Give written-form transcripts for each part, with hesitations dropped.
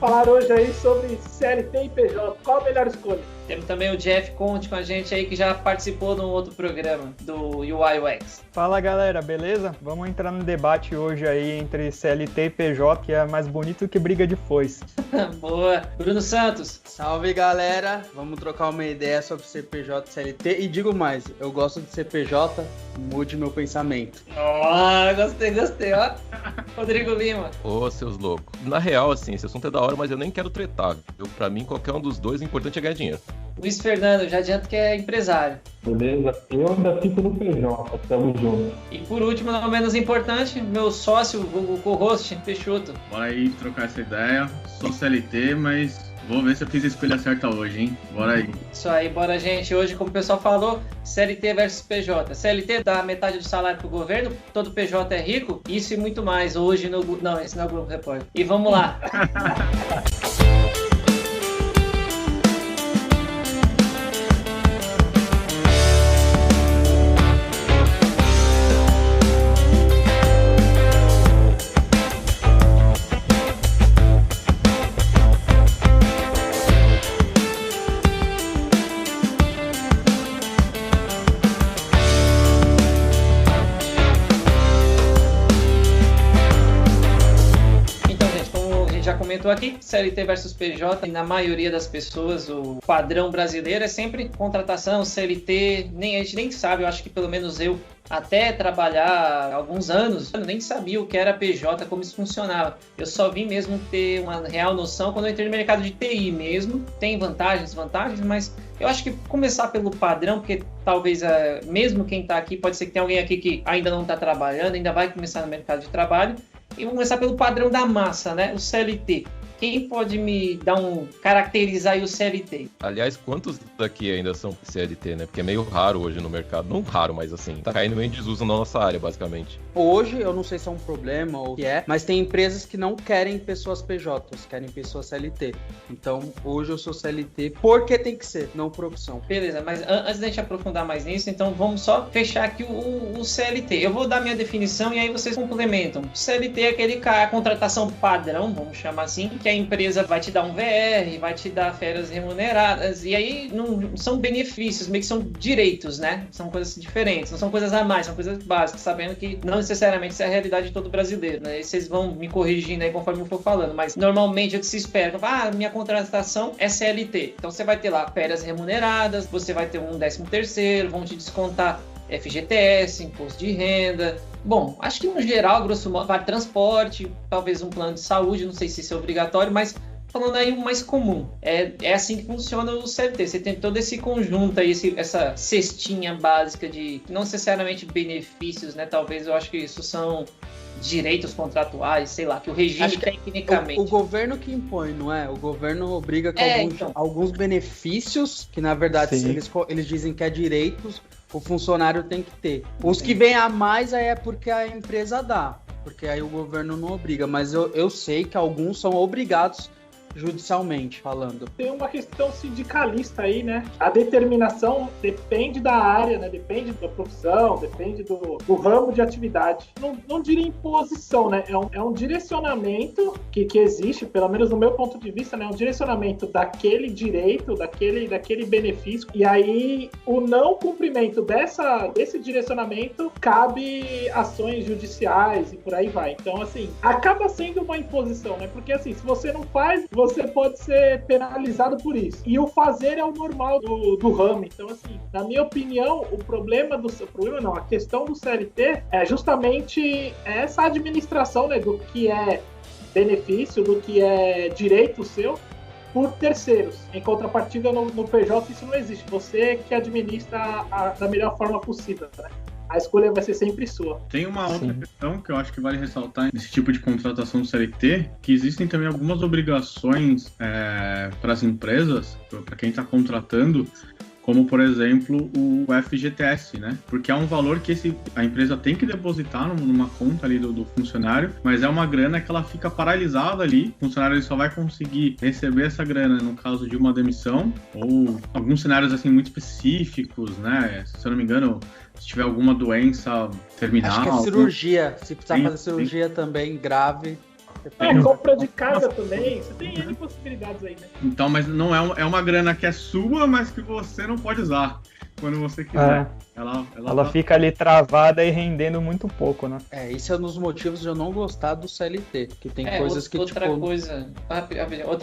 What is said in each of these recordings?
falar hoje aí sobre CLT e PJ. Qual a melhor escolha? Temos também o Jeff Conte com a gente aí, que já participou de um outro programa, do UI UX. Fala galera, beleza? Vamos entrar no debate hoje aí entre CLT e PJ, que é mais bonito que briga de foice. Boa. Bruno Santos. Salve galera, vamos trocar uma ideia sobre CPJ e CLT. E digo mais, eu gosto de CPJ, mude meu pensamento. Gostei, ó. Rodrigo Lima. Ô, seus loucos. Na real, assim, esse assunto é da hora, mas eu nem quero tretar. Pra mim, qualquer um dos dois, o importante é ganhar dinheiro. Luiz Fernando, já adianto que é empresário. Beleza? Eu ainda fico no PJ, tamo junto. E por último, não menos importante, meu sócio, o co-host, Peixoto. Bora aí trocar essa ideia. Sou CLT, mas vou ver se eu fiz a escolha certa hoje, hein? Bora aí. Isso aí, bora gente. Hoje, como o pessoal falou, CLT versus PJ. CLT dá metade do salário pro governo, todo PJ é rico, isso e muito mais. Hoje no... Não, esse não é o Grupo Repórter. E vamos lá. Comentou aqui, CLT versus PJ, e na maioria das pessoas o padrão brasileiro é sempre contratação, CLT, a gente nem sabe, eu acho que pelo menos eu, até trabalhar alguns anos, eu nem sabia o que era PJ, como isso funcionava. Eu só vim mesmo ter uma real noção quando eu entrei no mercado de TI mesmo. Tem vantagens, desvantagens, mas eu acho que começar pelo padrão, porque talvez mesmo quem está aqui, pode ser que tenha alguém aqui que ainda não está trabalhando, ainda vai começar no mercado de trabalho. E vamos começar pelo padrão da massa, né? O CLT. Quem pode me dar caracterizar aí o CLT? Aliás, quantos daqui ainda são CLT, né? Porque é meio raro hoje no mercado. Não raro, mas assim, tá caindo em desuso na nossa área, basicamente. Hoje, eu não sei se é um problema ou o que é, mas tem empresas que não querem pessoas PJs, querem pessoas CLT. Então, hoje eu sou CLT porque tem que ser, não por opção. Beleza, mas antes da gente aprofundar mais nisso, então vamos só fechar aqui o CLT. Eu vou dar minha definição e aí vocês complementam. O CLT é a contratação padrão, vamos chamar assim, que a empresa vai te dar um VR, vai te dar férias remuneradas, e aí não são benefícios, meio que são direitos, né? São coisas diferentes, não são coisas a mais, são coisas básicas, sabendo que não necessariamente isso é a realidade de todo brasileiro, né? E vocês vão me corrigindo aí conforme eu for falando, mas normalmente é o que se espera, minha contratação é CLT, então você vai ter lá férias remuneradas, você vai ter um 13º, vão te descontar FGTS, imposto de renda. Bom, acho que no geral, grosso modo, vai transporte, talvez um plano de saúde, não sei se isso é obrigatório, mas falando aí o mais comum. É assim que funciona o CLT. Você tem todo esse conjunto aí, essa cestinha básica de, não necessariamente benefícios, né? Talvez eu acho que isso são direitos contratuais, sei lá, que o regime tecnicamente... O governo que impõe, não é? O governo obriga com alguns benefícios, que na verdade eles dizem que é direitos, o funcionário tem que ter. Os que vêm a mais aí é porque a empresa dá, porque aí o governo não obriga, mas eu sei que alguns são obrigados judicialmente falando. Tem uma questão sindicalista aí, né? A determinação depende da área, né? Depende da profissão, depende do ramo de atividade. Não diria imposição, né? É um direcionamento que existe, pelo menos no meu ponto de vista, né? Um direcionamento daquele direito, daquele benefício. E aí, o não cumprimento desse direcionamento cabe ações judiciais e por aí vai. Então, assim, acaba sendo uma imposição, né? Porque, assim, se você não faz, você pode ser penalizado por isso. E o fazer é o normal do ramo. Então, assim, na minha opinião, a questão do CLT é justamente essa administração, né, do que é benefício, do que é direito seu, por terceiros. Em contrapartida, no PJ, isso não existe. Você que administra da melhor forma possível, né? A escolha vai ser sempre sua. Tem uma outra questão que eu acho que vale ressaltar nesse tipo de contratação do CLT, que existem também algumas obrigações para as empresas, para quem está contratando, como, por exemplo, o FGTS, né? Porque é um valor que a empresa tem que depositar numa conta ali do funcionário, mas é uma grana que ela fica paralisada ali. O funcionário ele só vai conseguir receber essa grana no caso de uma demissão ou alguns cenários assim muito específicos, né? Se eu não me engano, se tiver alguma doença terminal. Acho que é cirurgia. Se precisar fazer cirurgia também grave. Compra de casa também. Você tem N possibilidades aí, né? Então, mas não é uma grana que é sua, mas que você não pode usar quando você quiser. Ela fica ali travada e rendendo muito pouco, né? Isso é um dos motivos de eu não gostar do CLT, que tem coisas que outra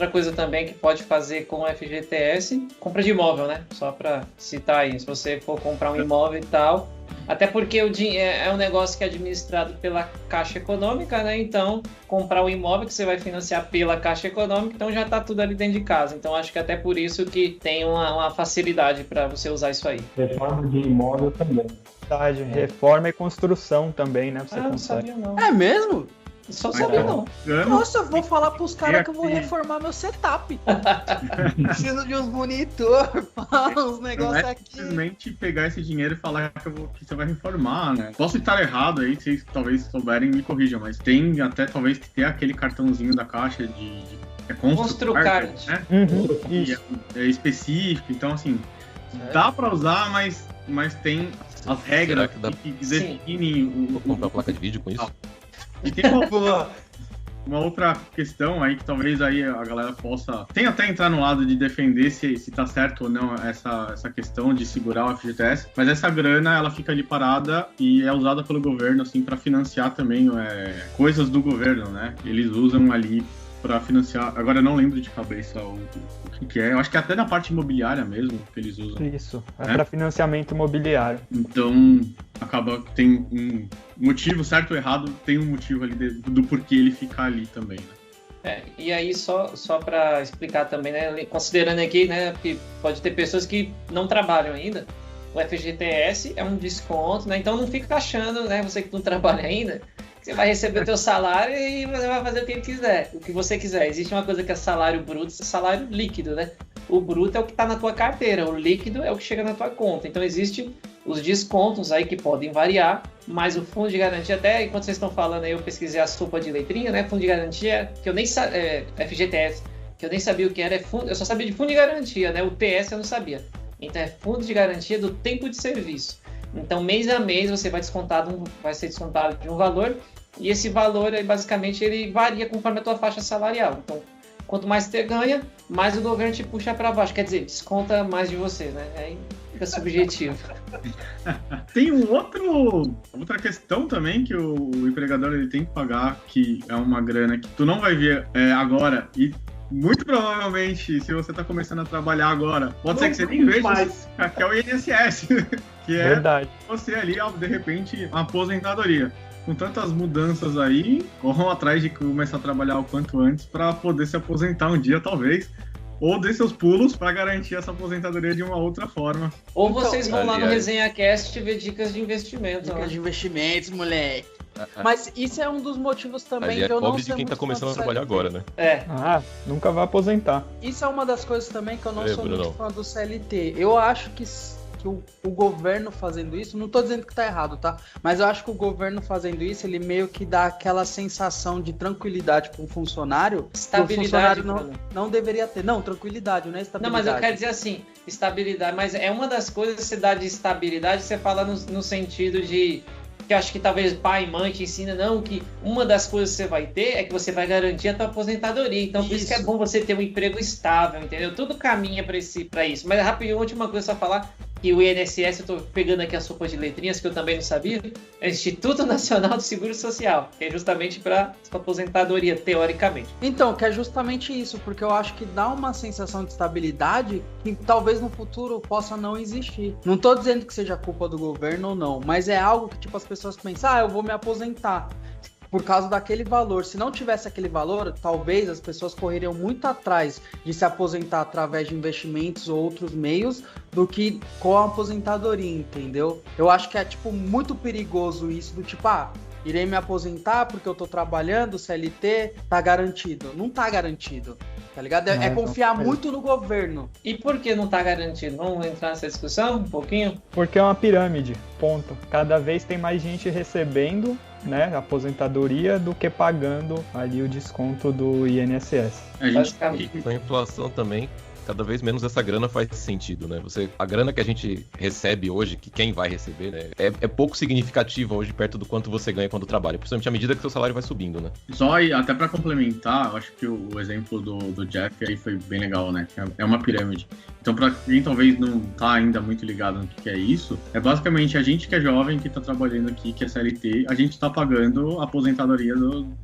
coisa também que pode fazer com o FGTS, compra de imóvel, né? Só para citar aí, se você for comprar um imóvel e tal, até porque é um negócio que é administrado pela Caixa Econômica, né? Então, comprar um imóvel que você vai financiar pela Caixa Econômica, então já tá tudo ali dentro de casa. Então, acho que até por isso que tem uma facilidade para você usar isso aí. Reforma de imóvel também. Verdade, reforma e construção também, né? Você não consegue. sabia não. É mesmo? Só sabia não. Nossa, eu vou falar pros caras que eu vou reformar meu setup. Preciso de uns monitor, uns negócios aqui. Simplesmente pegar esse dinheiro e falar que você vai reformar, né? Posso estar errado aí, vocês talvez souberem me corrijam, mas tem até talvez que ter aquele cartãozinho da Caixa de Construcard, né? Isso. É específico, então assim, dá pra usar, mas tem as regras que definem Vou comprar uma placa de vídeo com isso? E tem uma outra questão aí que talvez aí a galera possa... Tem até entrar no lado de defender se tá certo ou não essa questão de segurar o FGTS, mas essa grana, ela fica ali parada e é usada pelo governo, assim, para financiar também coisas do governo, né? Eles usam ali para financiar... Agora eu não lembro de cabeça o que é. Eu acho que é até na parte imobiliária mesmo que eles usam. Isso, para financiamento imobiliário. Então, acaba que tem um motivo, certo ou errado, tem um motivo ali do porquê ele ficar ali também, né? E aí, só para explicar também, né, considerando aqui, né, que pode ter pessoas que não trabalham ainda, o FGTS é um desconto, né, então não fica achando, né, você que não trabalha ainda, que você vai receber o teu salário e você vai fazer o que você quiser. Existe uma coisa que é salário bruto e salário líquido, né? O bruto é o que está na tua carteira, o líquido é o que chega na tua conta. Então, existem os descontos aí que podem variar, mas o fundo de garantia, até enquanto vocês estão falando aí, eu pesquisei a sopa de letrinha, né? Fundo de garantia, que eu nem sabia, FGTS, que eu nem sabia o que era, eu só sabia de fundo de garantia, né? O TS eu não sabia. Então, é fundo de garantia do tempo de serviço. Então, mês a mês, você vai ser descontado de um valor, e esse valor, aí, basicamente, ele varia conforme a tua faixa salarial. Então, quanto mais você ganha, mais o governo te puxa para baixo. Quer dizer, desconta mais de você, né? Aí fica subjetivo. Tem outra questão também que o empregador ele tem que pagar, que é uma grana que tu não vai ver agora, e muito provavelmente, se você está começando a trabalhar agora, pode ser que você nem veja, que é o INSS, que é Verdade. Você ali, de repente, uma aposentadoria. Com tantas mudanças aí, corram atrás de começar a trabalhar o quanto antes para poder se aposentar um dia, talvez, ou dê seus pulos para garantir essa aposentadoria de uma outra forma. Ou então, vocês vão lá no ResenhaCast ver dicas de investimento. Dicas de investimentos, moleque. Mas isso é um dos motivos também que eu não sei de quem tá começando a trabalhar agora, né? Nunca vai aposentar. Isso é uma das coisas também que eu não sou muito fã do CLT. Eu acho que o governo fazendo isso, não tô dizendo que tá errado, tá? Mas eu acho que o governo fazendo isso, ele meio que dá aquela sensação de tranquilidade pro funcionário. Estabilidade. O funcionário não deveria ter. Não, tranquilidade, não é estabilidade. Não, mas eu quero dizer assim, estabilidade. Mas é uma das coisas que você dá de estabilidade, você fala no sentido de... que eu acho que talvez pai e mãe te ensinam, não, que uma das coisas que você vai ter é que você vai garantir a tua aposentadoria. Então, por isso que é bom você ter um emprego estável, entendeu? Tudo caminha para isso. Mas, rapidinho, última coisa só falar, que o INSS, eu tô pegando aqui a sopa de letrinhas, que eu também não sabia, é o Instituto Nacional do Seguro Social, que é justamente para sua aposentadoria, teoricamente. Então, que é justamente isso, porque eu acho que dá uma sensação de estabilidade que talvez no futuro possa não existir. Não tô dizendo que seja culpa do governo ou não, mas é algo que, tipo, as pessoas pensam, eu vou me aposentar por causa daquele valor. Se não tivesse aquele valor, talvez as pessoas correriam muito atrás de se aposentar através de investimentos ou outros meios do que com a aposentadoria, entendeu? Eu acho que é, tipo, muito perigoso isso do tipo, irei me aposentar porque eu tô trabalhando, CLT, tá garantido. Não tá garantido, tá ligado? É confiar muito no governo. E por que não tá garantido? Vamos entrar nessa discussão um pouquinho? Porque é uma pirâmide, ponto. Cada vez tem mais gente recebendo, né, aposentadoria do que pagando ali o desconto do INSS. Com a inflação também, cada vez menos essa grana faz sentido, né? A grana que a gente recebe hoje, que quem vai receber, né? É pouco significativa hoje perto do quanto você ganha quando trabalha, principalmente à medida que seu salário vai subindo, né? Só aí, até pra complementar, eu acho que o exemplo do Jeff aí foi bem legal, né? É uma pirâmide. Então, pra quem talvez não tá ainda muito ligado no que é isso, é basicamente a gente que é jovem, que tá trabalhando aqui, que é CLT, a gente tá pagando a aposentadoria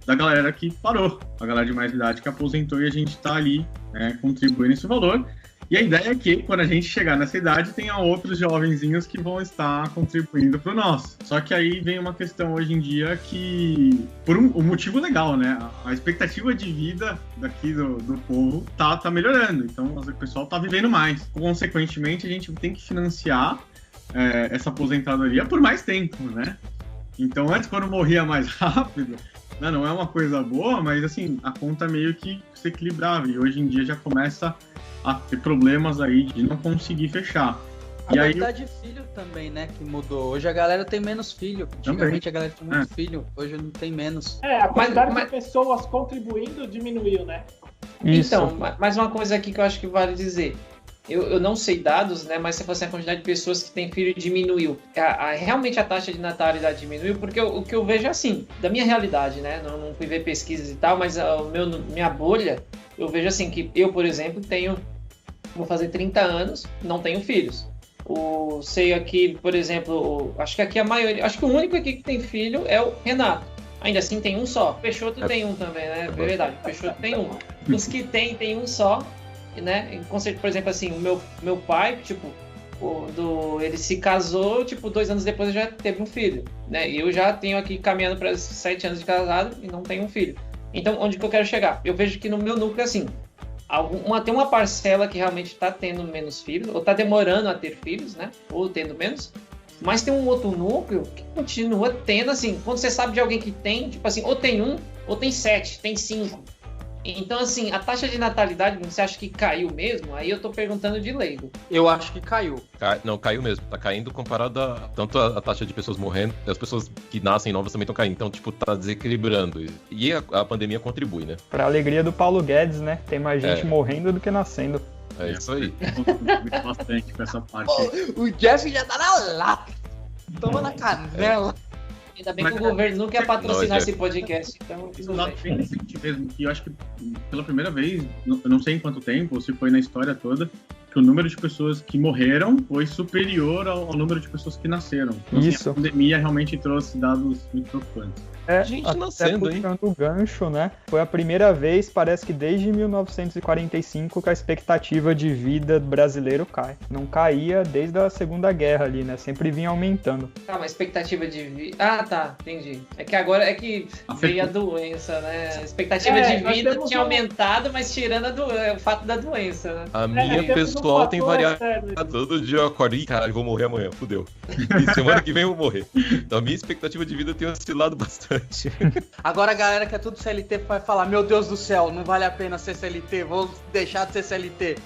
da galera que parou, a galera de mais idade que aposentou, e a gente tá ali, né, contribuindo esse valor. E a ideia é que, quando a gente chegar nessa idade, tenha outros jovenzinhos que vão estar contribuindo para o nosso. Só que aí vem uma questão hoje em dia que, por um motivo legal, né? A expectativa de vida daqui do povo tá melhorando. Então, o pessoal tá vivendo mais. Consequentemente, a gente tem que financiar essa aposentadoria por mais tempo, né? Então, antes, quando morria mais rápido, não é uma coisa boa, mas, assim, a conta meio que se equilibrava. E hoje em dia já começa a ter problemas aí de não conseguir fechar. A quantidade de filho também, né, que mudou. Hoje a galera tem menos filho. Antigamente a galera tinha muito filho, hoje não tem menos. A quantidade de pessoas contribuindo diminuiu, né? Isso. Então, mas uma coisa aqui que eu acho que vale dizer. Eu não sei dados, né, mas se fosse a quantidade de pessoas que têm filho diminuiu. Realmente a taxa de natalidade diminuiu, porque o que eu vejo é assim, da minha realidade, né, não fui ver pesquisas e tal, mas minha bolha, eu vejo assim que eu, por exemplo, vou fazer 30 anos, não tenho filhos. Sei aqui, por exemplo, acho que aqui a maioria, acho que o único aqui que tem filho é o Renato. Ainda assim tem um só. Peixoto tem um também, né? É verdade, Peixoto tem um. Os que tem um só, né? Por exemplo, assim, o meu pai, tipo, quando ele se casou, tipo, 2 anos depois eu já teve um filho, né? E eu já tenho aqui caminhando para 7 anos de casado e não tenho um filho. Então, onde que eu quero chegar? Eu vejo que no meu núcleo, assim, tem uma parcela que realmente está tendo menos filhos, ou está demorando a ter filhos, né? Ou tendo menos. Mas tem um outro núcleo que continua tendo, assim, quando você sabe de alguém que tem, tipo assim, ou tem 1, ou tem 7, tem 5. Então, assim, a taxa de natalidade, você acha que caiu mesmo? Aí eu tô perguntando de leigo. Eu acho que caiu. Não, caiu mesmo. Tá caindo comparado tanto a taxa de pessoas morrendo, as pessoas que nascem novas também estão caindo. Então, tipo, tá desequilibrando. E a pandemia contribui, né? Pra alegria do Paulo Guedes, né? Tem mais gente morrendo do que nascendo. É isso aí. Eu bastante com essa parte. O Jeff já tá na lata. Toma na canela. Ainda bem que o governo não quer patrocinar esse podcast. Então, isso é bem recente mesmo, que eu acho que pela primeira vez, eu não sei em quanto tempo, ou se foi na história toda, que o número de pessoas que morreram foi superior ao número de pessoas que nasceram. Então, isso. Assim, a pandemia realmente trouxe dados muito preocupantes. Gente nascendo, hein? O gancho, né? Foi a primeira vez, parece que desde 1945, que a expectativa de vida do brasileiro cai. Não caía desde a Segunda Guerra ali, né? Sempre vinha aumentando. Mas a expectativa de vida... tá, entendi. É que agora veio a doença, né? A expectativa de vida tinha aumentado, mas tirando o fato da doença, né? A minha pessoal tem variado. Todo dia eu acordo e, caralho, vou morrer amanhã, fudeu. E semana que vem eu vou morrer. Então a minha expectativa de vida tem oscilado bastante. Agora a galera que é tudo CLT vai falar, meu Deus do céu, não vale a pena ser CLT, vou deixar de ser CLT.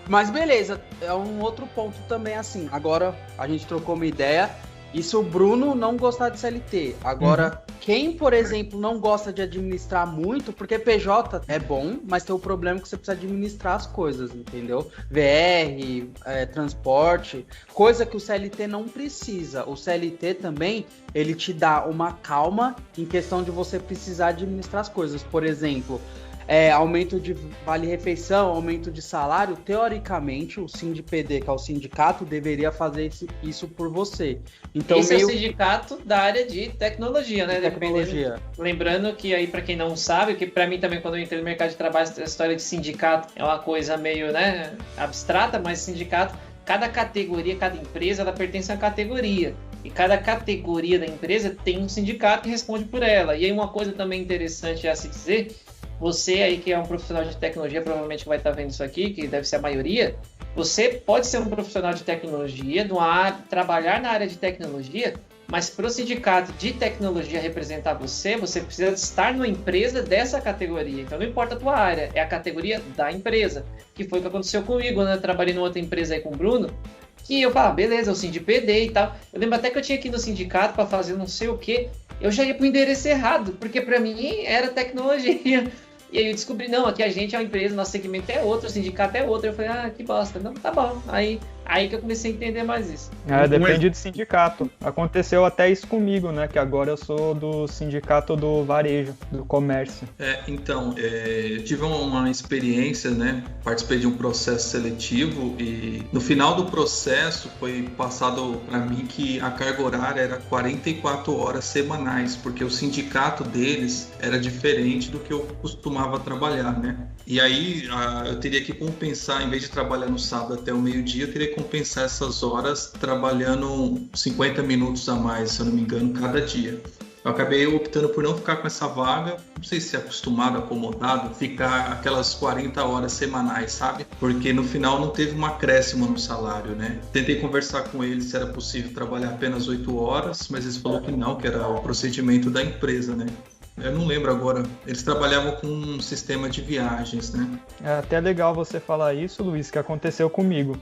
Mas beleza, é um outro ponto também assim. Agora a gente trocou uma ideia. E se o Bruno não gostar de CLT? Agora, quem, por exemplo, não gosta de administrar muito, porque PJ é bom, mas tem o problema que você precisa administrar as coisas, entendeu? VR, transporte, coisa que o CLT não precisa. O CLT também, ele te dá uma calma em questão de você precisar administrar as coisas. Por exemplo, aumento de vale-refeição, aumento de salário, teoricamente o SINDPD, que é o sindicato, deveria fazer isso por você. Então, esse é o sindicato da área de tecnologia, né? Tecnologia. Lembrando que aí, para quem não sabe, que para mim também, quando eu entrei no mercado de trabalho, a história de sindicato é uma coisa meio, né, abstrata, mas sindicato, cada categoria, cada empresa, ela pertence a uma categoria. E cada categoria da empresa tem um sindicato que responde por ela. E aí uma coisa também interessante a se dizer... Você aí que é um profissional de tecnologia, provavelmente vai estar vendo isso aqui, que deve ser a maioria. Você pode ser um profissional de tecnologia, trabalhar na área de tecnologia, mas para o sindicato de tecnologia representar você precisa estar numa empresa dessa categoria. Então não importa a tua área, é a categoria da empresa. Que foi o que aconteceu comigo, né? Eu trabalhei numa outra empresa aí com o Bruno, que eu falava, beleza, eu SINDPD e tal. Eu lembro até que eu tinha que ir no sindicato para fazer não sei o quê. Eu já ia pro endereço errado, porque para mim era tecnologia. E aí eu descobri, não, aqui a gente é uma empresa, nosso segmento é outro, o sindicato é outro. Eu falei, que bosta. Não, tá bom. Aí que eu comecei a entender mais isso. Depende do sindicato. Aconteceu até isso comigo, né? Que agora eu sou do sindicato do varejo, do comércio. Eu tive uma experiência, né? Participei de um processo seletivo e no final do processo foi passado para mim que a carga horária era 44 horas semanais, porque o sindicato deles era diferente do que eu costumava trabalhar, né? E aí eu teria que compensar, em vez de trabalhar no sábado até o meio-dia, eu teria que compensar essas horas trabalhando 50 minutos a mais, se eu não me engano, cada dia. Eu acabei optando por não ficar com essa vaga, não sei se é acostumado, acomodado, ficar aquelas 40 horas semanais, sabe? Porque no final não teve um acréscimo no salário, né? Tentei conversar com eles se era possível trabalhar apenas 8 horas, mas eles falaram que não, que era o procedimento da empresa, né? Eu não lembro agora, eles trabalhavam com um sistema de viagens, né? É até legal você falar isso, Luiz, que aconteceu comigo.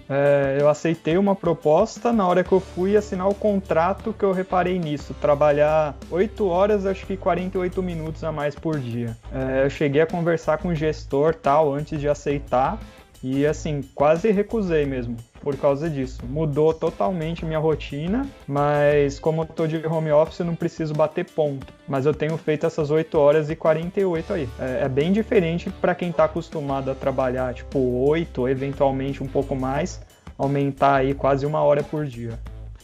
Eu aceitei uma proposta, na hora que eu fui assinar o contrato que eu reparei nisso, trabalhar 8 horas, acho que 48 minutos a mais por dia. Eu cheguei a conversar com o gestor tal, antes de aceitar, e assim, quase recusei mesmo. Por causa disso. Mudou totalmente minha rotina, mas como eu tô de home office, eu não preciso bater ponto. Mas eu tenho feito essas 8 horas e 48 aí. É bem diferente para quem tá acostumado a trabalhar, tipo, 8, eventualmente um pouco mais, aumentar aí quase 1 hora por dia.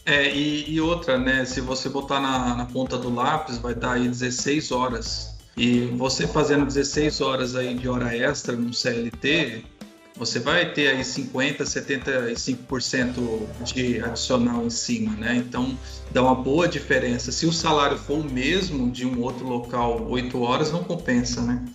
E outra, né, se você botar na ponta do lápis, vai dar aí 16 horas. E você fazendo 16 horas aí de hora extra no CLT, você vai ter aí 50%, 75% de adicional em cima, né? Então, dá uma boa diferença. Se o salário for o mesmo de um outro local, 8 horas, não compensa, né?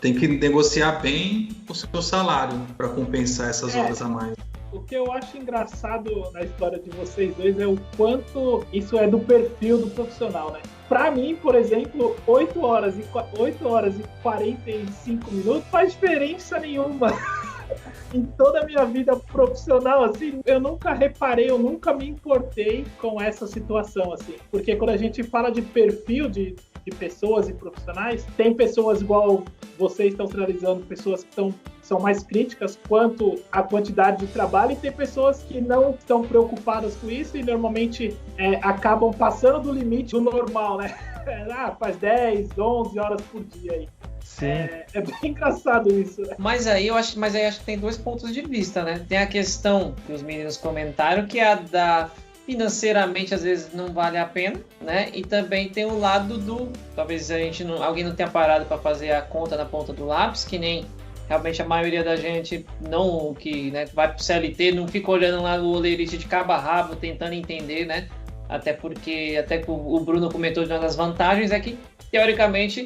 Tem que negociar bem o seu salário para compensar essas horas a mais. O que eu acho engraçado na história de vocês dois é o quanto isso é do perfil do profissional, né? Para mim, por exemplo, 8 horas e 45 minutos faz diferença nenhuma. Em toda a minha vida profissional, assim, eu nunca reparei, eu nunca me importei com essa situação, assim. Porque quando a gente fala de perfil de pessoas e profissionais, tem pessoas igual vocês estão sinalizando, pessoas que são mais críticas quanto à quantidade de trabalho, e tem pessoas que não estão preocupadas com isso e normalmente acabam passando do limite do normal, né? Faz 10, 11 horas por dia aí. Sim. É bem engraçado isso, né? Mas aí acho que tem 2 pontos de vista, né? Tem a questão que os meninos comentaram, que é a da financeiramente às vezes não vale a pena, né? E também tem o lado do, talvez alguém não tenha parado para fazer a conta na ponta do lápis, que nem realmente a maioria da gente não, que, né, vai pro CLT, não fica olhando lá o olerite de cabo a rabo, tentando entender, né? Até que o Bruno comentou de uma das vantagens é que, teoricamente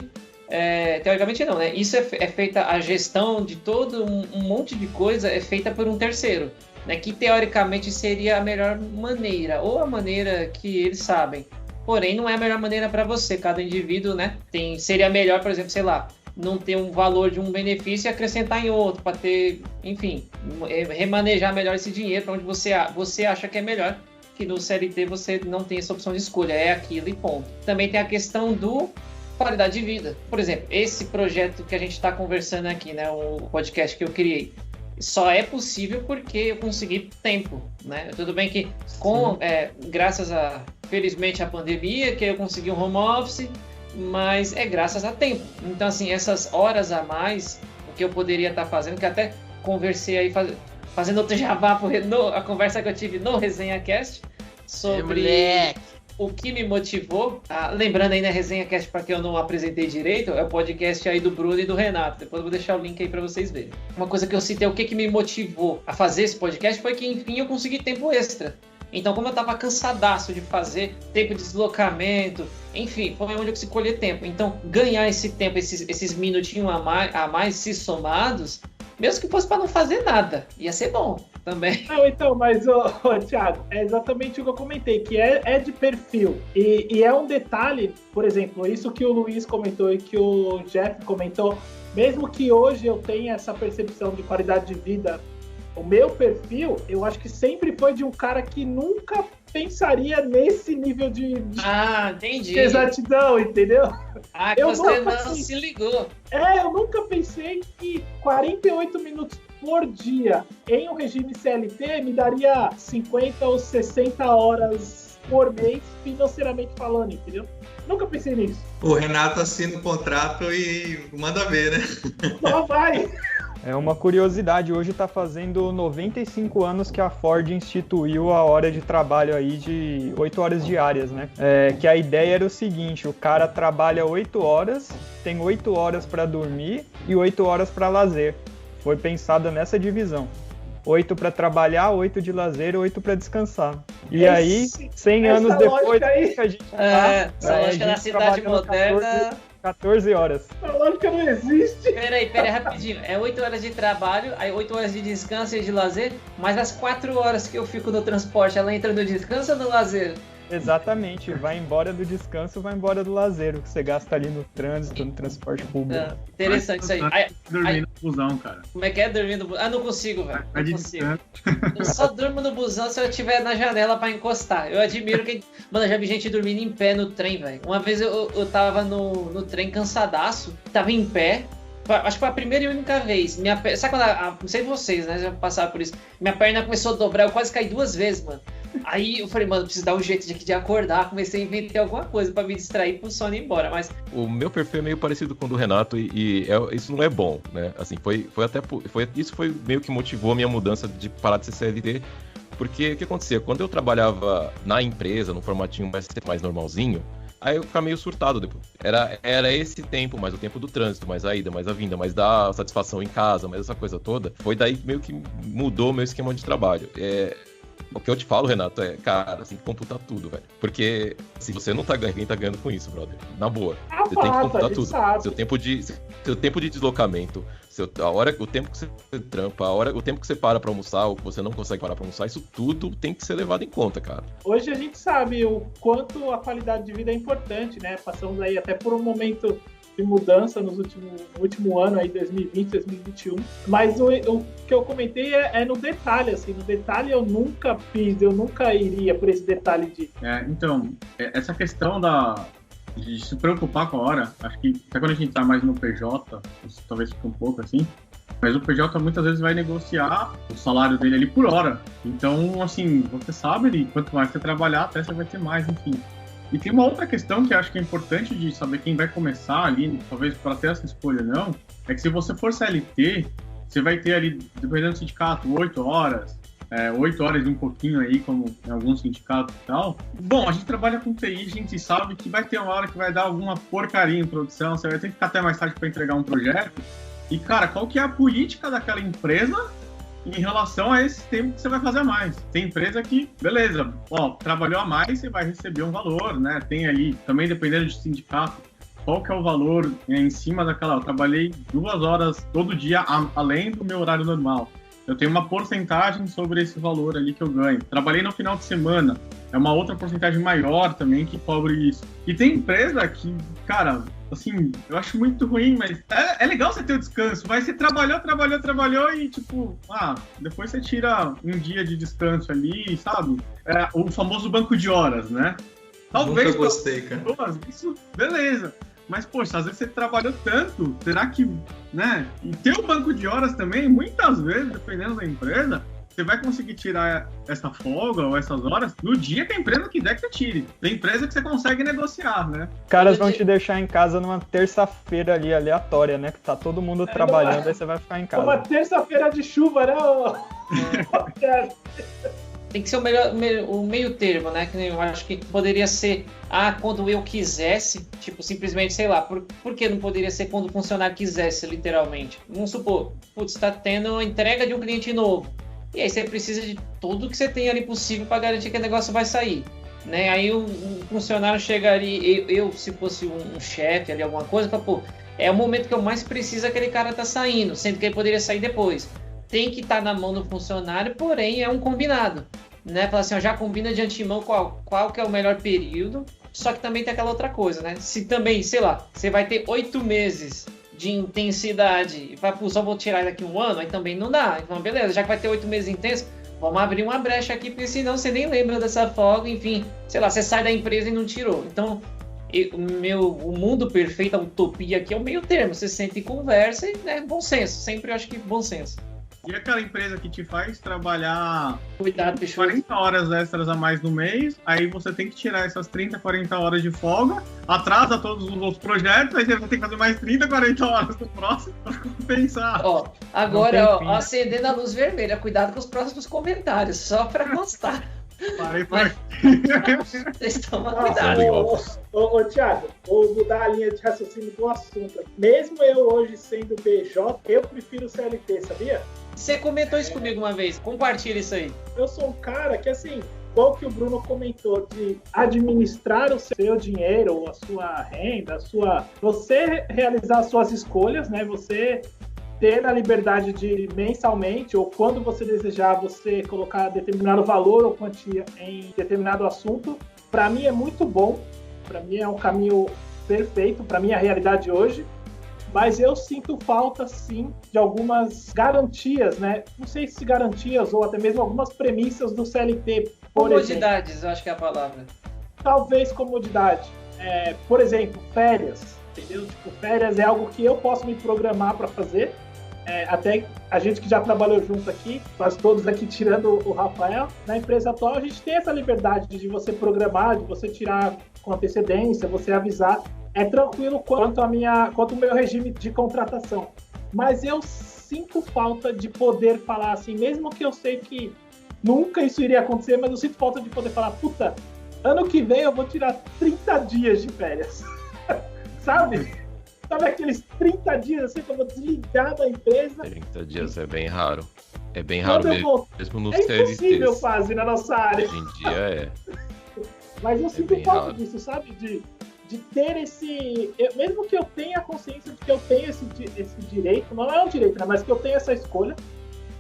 não, né? Isso é feita, a gestão de todo um monte de coisa é feita por um terceiro, né? Que teoricamente seria a melhor maneira, ou a maneira que eles sabem. Porém, não é a melhor maneira para você. Cada indivíduo, né? Seria melhor, por exemplo, sei lá, não ter um valor de um benefício e acrescentar em outro, para ter, enfim, remanejar melhor esse dinheiro para onde você acha que é melhor. Que no CLT você não tem essa opção de escolha, é aquilo e ponto. Também tem a questão do qualidade de vida. Por exemplo, esse projeto que a gente está conversando aqui, né, o podcast que eu criei, só é possível porque eu consegui tempo, né? Tudo bem que graças felizmente à pandemia, que eu consegui um home office, mas é graças a tempo. Então, assim, essas horas a mais, o que eu poderia estar fazendo, que até conversei aí, fazendo outro jabá, a conversa que eu tive no ResenhaCast sobre o que me motivou. Lembrando aí, né, ResenhaCast, para quem eu não apresentei direito, é o podcast aí do Bruno e do Renato. Depois eu vou deixar o link aí para vocês verem. Uma coisa que eu citei, o que me motivou a fazer esse podcast foi que, enfim, eu consegui tempo extra. Então, como eu estava cansadaço de fazer tempo de deslocamento, enfim, foi onde eu consegui colher tempo. Então, ganhar esse tempo, esses minutinhos a mais se somados, mesmo que fosse para não fazer nada, ia ser bom também. Não, então, mas, Thiago, é exatamente o que eu comentei, que é de perfil. E é um detalhe, por exemplo, isso que o Luiz comentou e que o Jeff comentou, mesmo que hoje eu tenha essa percepção de qualidade de vida, o meu perfil, eu acho que sempre foi de um cara que nunca pensaria nesse nível de entendi. exatidão, entendeu? Que você não se ligou. Eu nunca pensei que 48 minutos por dia em um regime CLT me daria 50 ou 60 horas por mês, financeiramente falando, entendeu? Nunca pensei nisso. O Renato assina o contrato e manda ver, né? Só vai! É uma curiosidade, hoje está fazendo 95 anos que a Ford instituiu a hora de trabalho aí de 8 horas diárias, né? Que a ideia era o seguinte, o cara trabalha 8 horas, tem 8 horas para dormir e 8 horas para lazer. Foi pensada nessa divisão. 8 para trabalhar, 8 de lazer, 8 para descansar. E aí, 100 anos depois que a gente essa lógica da cidade moderna... 14 horas. A lógica não existe. Peraí, rapidinho. É 8 horas de trabalho, aí 8 horas de descanso e de lazer, mas as 4 horas que eu fico no transporte, ela entra no descanso ou no lazer? Exatamente, vai embora do descanso, vai embora do lazer, o que você gasta ali no trânsito, no transporte público. Interessante isso aí. Dormir no busão, cara. Como é que é dormir no busão? Não consigo, velho. Não consigo. Eu só durmo no busão se eu estiver na janela pra encostar. Eu admiro quem... Mano, eu já vi gente dormindo em pé no trem, velho. Uma vez eu tava no trem cansadaço, tava em pé. Acho que foi a primeira e única vez. Sabe quando não sei vocês, né? Já passaram por isso. Minha perna começou a dobrar, eu quase caí 2 vezes, mano. Aí eu falei, mano, preciso dar um jeito de acordar. Comecei a inventar alguma coisa pra me distrair pro sono ir embora, mas... O meu perfil é meio parecido com o do Renato isso não é bom, né? Assim, isso foi meio que motivou a minha mudança de parar de ser CLT. Porque o que acontecia? Quando eu trabalhava na empresa, no formatinho mais normalzinho, aí eu ficava meio surtado depois. Era esse tempo, mais o tempo do trânsito, mais a ida, mais a vinda, mais da satisfação em casa, mais essa coisa toda. Foi daí meio que mudou o meu esquema de trabalho. O que eu te falo, Renato, cara, você tem que computar tudo, velho. Porque se você não tá ganhando, quem tá ganhando com isso, brother? Na boa. Você tem que computar tudo. Seu tempo de deslocamento, o tempo que você trampa, o tempo que você para pra almoçar, ou que você não consegue parar pra almoçar, isso tudo tem que ser levado em conta, cara. Hoje a gente sabe o quanto a qualidade de vida é importante, né? Passamos aí até por um momento de mudança no último ano aí, 2020, 2021. Mas o que eu comentei é no detalhe, assim, no detalhe eu nunca iria por esse detalhe de... Então, essa questão de se preocupar com a hora, acho que até quando a gente tá mais no PJ, isso talvez fique um pouco assim, mas o PJ muitas vezes vai negociar o salário dele ali por hora. Então, assim, você sabe ali, quanto mais você trabalhar, até você vai ter mais, enfim. E tem uma outra questão que eu acho que é importante de saber quem vai começar ali, talvez para ter essa escolha não, é que se você for CLT, você vai ter ali, dependendo do sindicato, 8 horas, 8 horas e um pouquinho aí, como em alguns sindicatos e tal. Bom, a gente trabalha com TI, a gente sabe que vai ter uma hora que vai dar alguma porcaria em produção, você vai ter que ficar até mais tarde para entregar um projeto. E, cara, qual que é a política daquela empresa em relação a esse tempo que você vai fazer a mais? Tem empresa que, beleza, trabalhou a mais, você vai receber um valor, né? Tem ali, também dependendo de sindicato, qual que é o valor em cima daquela... Eu trabalhei 2 horas todo dia, além do meu horário normal. Eu tenho uma porcentagem sobre esse valor ali que eu ganho. Trabalhei no final de semana, é uma outra porcentagem maior também que cobre isso. E tem empresa que, cara, assim, eu acho muito ruim, mas é legal você ter o descanso, mas você trabalhou e, tipo, depois você tira um dia de descanso ali, sabe? O famoso banco de horas, né? Talvez. Nunca gostei, cara. Isso, beleza. Mas, poxa, às vezes você trabalhou tanto, será que, né? E ter o banco de horas também, muitas vezes, dependendo da empresa, você vai conseguir tirar essa folga ou essas horas no dia que a empresa quiser que você tire. Tem empresa que você consegue negociar, né? Os caras vão te deixar em casa numa terça-feira ali, aleatória, né? Que tá todo mundo trabalhando, aí você vai ficar em casa. Uma terça-feira de chuva, né? Tem que ser o meio termo, né? Que eu acho que poderia ser quando eu quisesse, tipo, simplesmente, sei lá, por que não poderia ser quando o funcionário quisesse, literalmente? Vamos supor, está tendo a entrega de um cliente novo. E aí você precisa de tudo que você tem ali possível para garantir que o negócio vai sair. Né? Aí o funcionário chega ali, eu se fosse um chefe ali, alguma coisa, fala, pô, é o momento que eu mais preciso, aquele cara tá saindo, sendo que ele poderia sair depois. Tem que estar na mão do funcionário, porém é um combinado. Né? Fala assim, já combina de antemão qual que é o melhor período, só que também tem aquela outra coisa, né? Se também, sei lá, você vai ter 8 meses de intensidade e vai, só vou tirar daqui 1 ano, aí também não dá. Então, beleza, já que vai ter 8 meses intensos, vamos abrir uma brecha aqui, porque senão você nem lembra dessa folga, enfim, sei lá, você sai da empresa e não tirou. Então, o mundo perfeito, a utopia aqui é o meio termo, você senta e conversa e, né, bom senso, sempre eu acho que bom senso. E aquela empresa que te faz trabalhar 40 horas extras a mais no mês, aí você tem que tirar essas 30, 40 horas de folga, atrasa todos os outros projetos, aí você vai ter que fazer mais 30, 40 horas no próximo para compensar. Ó, agora, ó, acendendo a luz vermelha, cuidado com os próximos comentários, só para constar. Parei por aqui. Vocês tomam cuidado. Ô, Thiago, vou mudar a linha de raciocínio do assunto. Mesmo eu hoje sendo PJ, eu prefiro CLT, sabia? Você comentou isso comigo uma vez, compartilha isso aí. Eu sou um cara que, assim, igual que o Bruno comentou, de administrar o seu dinheiro, a sua renda, você realizar as suas escolhas, né? Você ter a liberdade de mensalmente, ou quando você desejar, você colocar determinado valor ou quantia em determinado assunto, para mim é muito bom, para mim é um caminho perfeito, para minha realidade hoje, mas eu sinto falta, sim, de algumas garantias, né? Não sei se garantias ou até mesmo algumas premissas do CLT, por comodidades, exemplo. Eu acho que é a palavra. Talvez comodidade. Por exemplo, férias, entendeu? Tipo, férias é algo que eu posso me programar para fazer. Até a gente que já trabalhou junto aqui, quase todos aqui tirando o Rafael, na empresa atual a gente tem essa liberdade de você programar, de você tirar com antecedência, você avisar. É tranquilo quanto o meu regime de contratação. Mas eu sinto falta de poder falar assim, mesmo que eu sei que nunca isso iria acontecer, mas eu sinto falta de poder falar, puta, ano que vem eu vou tirar 30 dias de férias. Sabe aqueles 30 dias assim que eu vou desligar da empresa? 30 dias é bem raro. É bem raro mesmo no CLT. É impossível quase na nossa área. Hoje em dia é. Mas eu sinto falta disso, sabe? De ter mesmo que eu tenha consciência de que eu tenho esse direito, não é um direito, né? Mas que eu tenho essa escolha.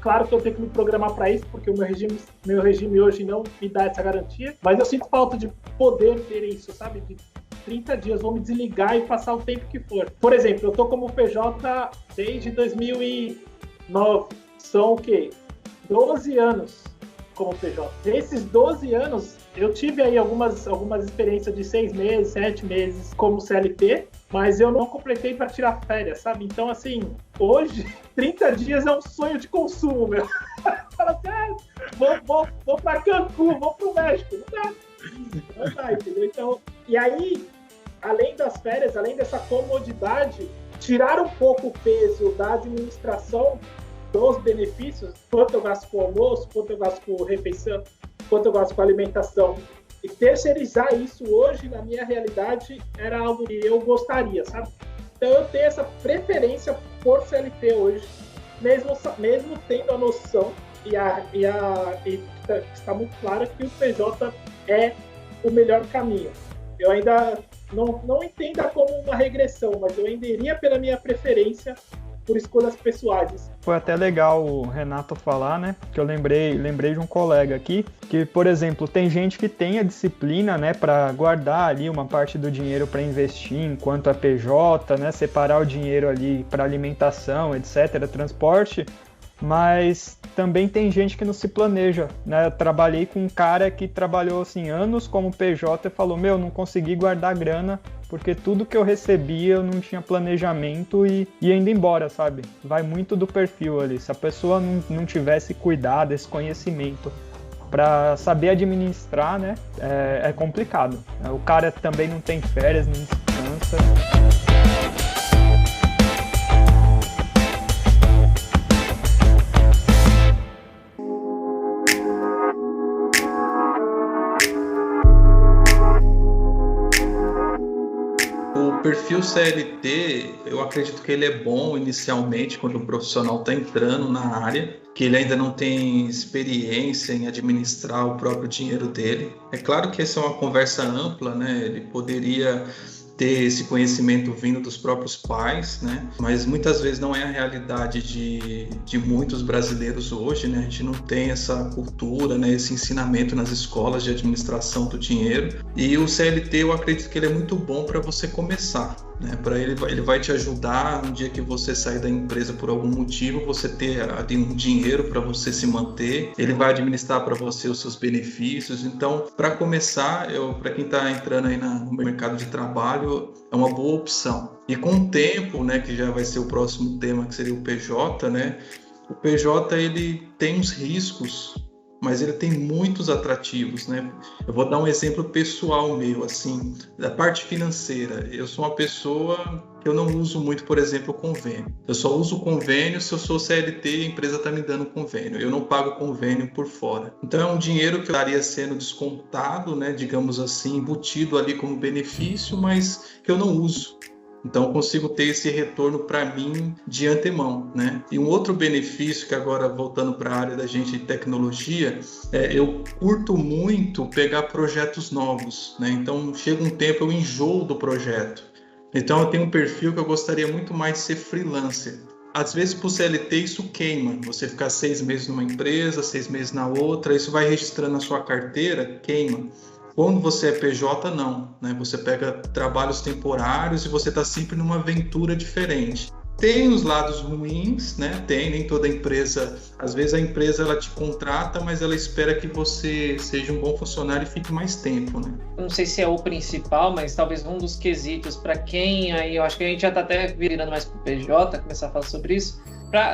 Claro que eu tenho que me programar para isso, porque o meu regime hoje não me dá essa garantia. Mas eu sinto falta de poder ter isso, sabe? De 30 dias, vou me desligar e passar o tempo que for. Por exemplo, eu tô como PJ desde 2009. São o quê? 12 anos como PJ. Nesses 12 anos, eu tive aí algumas experiências de 6 meses, 7 meses como CLT, mas eu não completei para tirar férias, sabe? Então, assim, hoje, 30 dias é um sonho de consumo, meu. Fala assim, vou para Cancún, vou pro México. Não dá, entendeu? Então, e aí, além das férias, além dessa comodidade, tirar um pouco o peso da administração dos benefícios, quanto eu gasto com almoço, quanto eu gasto com refeição, quanto eu gasto com alimentação, e terceirizar isso hoje, na minha realidade, era algo que eu gostaria, sabe? Então eu tenho essa preferência por CLT hoje, mesmo tendo a noção, e está muito claro que o PJ é o melhor caminho. Eu ainda não entenda como uma regressão, mas eu ainda iria pela minha preferência por escolhas pessoais. Foi até legal o Renato falar, né? Que eu lembrei de um colega aqui, que, por exemplo, tem gente que tem a disciplina, né, para guardar ali uma parte do dinheiro para investir enquanto é PJ, né, separar o dinheiro ali para alimentação, etc., transporte, mas também tem gente que não se planeja, né? Eu trabalhei com um cara que trabalhou assim anos como PJ e falou, não consegui guardar grana porque tudo que eu recebia eu não tinha planejamento e ia indo embora, sabe? Vai muito do perfil ali. Se a pessoa não tivesse cuidado, esse conhecimento para saber administrar, né? É complicado. O cara também não tem férias, não descansa. O perfil CLT, eu acredito que ele é bom inicialmente quando o profissional está entrando na área, que ele ainda não tem experiência em administrar o próprio dinheiro dele. É claro que essa é uma conversa ampla, né? Ele poderia ter esse conhecimento vindo dos próprios pais, né? Mas muitas vezes não é a realidade de muitos brasileiros hoje, né? A gente não tem essa cultura, né? Esse ensinamento nas escolas de administração do dinheiro. E o CLT, eu acredito que ele é muito bom para você começar. né? Para ele vai te ajudar no dia que você sair da empresa por algum motivo, você tem um dinheiro para você se manter, ele vai administrar para você os seus benefícios. Então, para começar, para quem está entrando aí no mercado de trabalho, é uma boa opção. E com o tempo, né, que já vai ser o próximo tema, que seria o PJ, né? O PJ, ele tem uns riscos, mas ele tem muitos atrativos, né? Eu vou dar um exemplo pessoal meu, assim, da parte financeira. Eu sou uma pessoa que eu não uso muito, por exemplo, convênio. Eu só uso convênio se eu sou CLT e a empresa está me dando convênio. Eu não pago convênio por fora. Então é um dinheiro que estaria sendo descontado, né, digamos assim, embutido ali como benefício, mas que eu não uso. Então, eu consigo ter esse retorno para mim de antemão, né? E um outro benefício, que agora voltando para a área da gente de tecnologia, eu curto muito pegar projetos novos, né? Então, chega um tempo eu enjoo do projeto. Então, eu tenho um perfil que eu gostaria muito mais de ser freelancer. Às vezes, para o CLT, isso queima. Você ficar 6 meses numa empresa, 6 meses na outra, isso vai registrando na sua carteira, queima. Quando você é PJ, não, né? Você pega trabalhos temporários e você está sempre numa aventura diferente. Tem os lados ruins, né? Nem toda empresa, às vezes a empresa ela te contrata, mas ela espera que você seja um bom funcionário e fique mais tempo, né? Não sei se é o principal, mas talvez um dos quesitos para quem aí, eu acho que a gente já está até virando mais para o PJ, começar a falar sobre isso.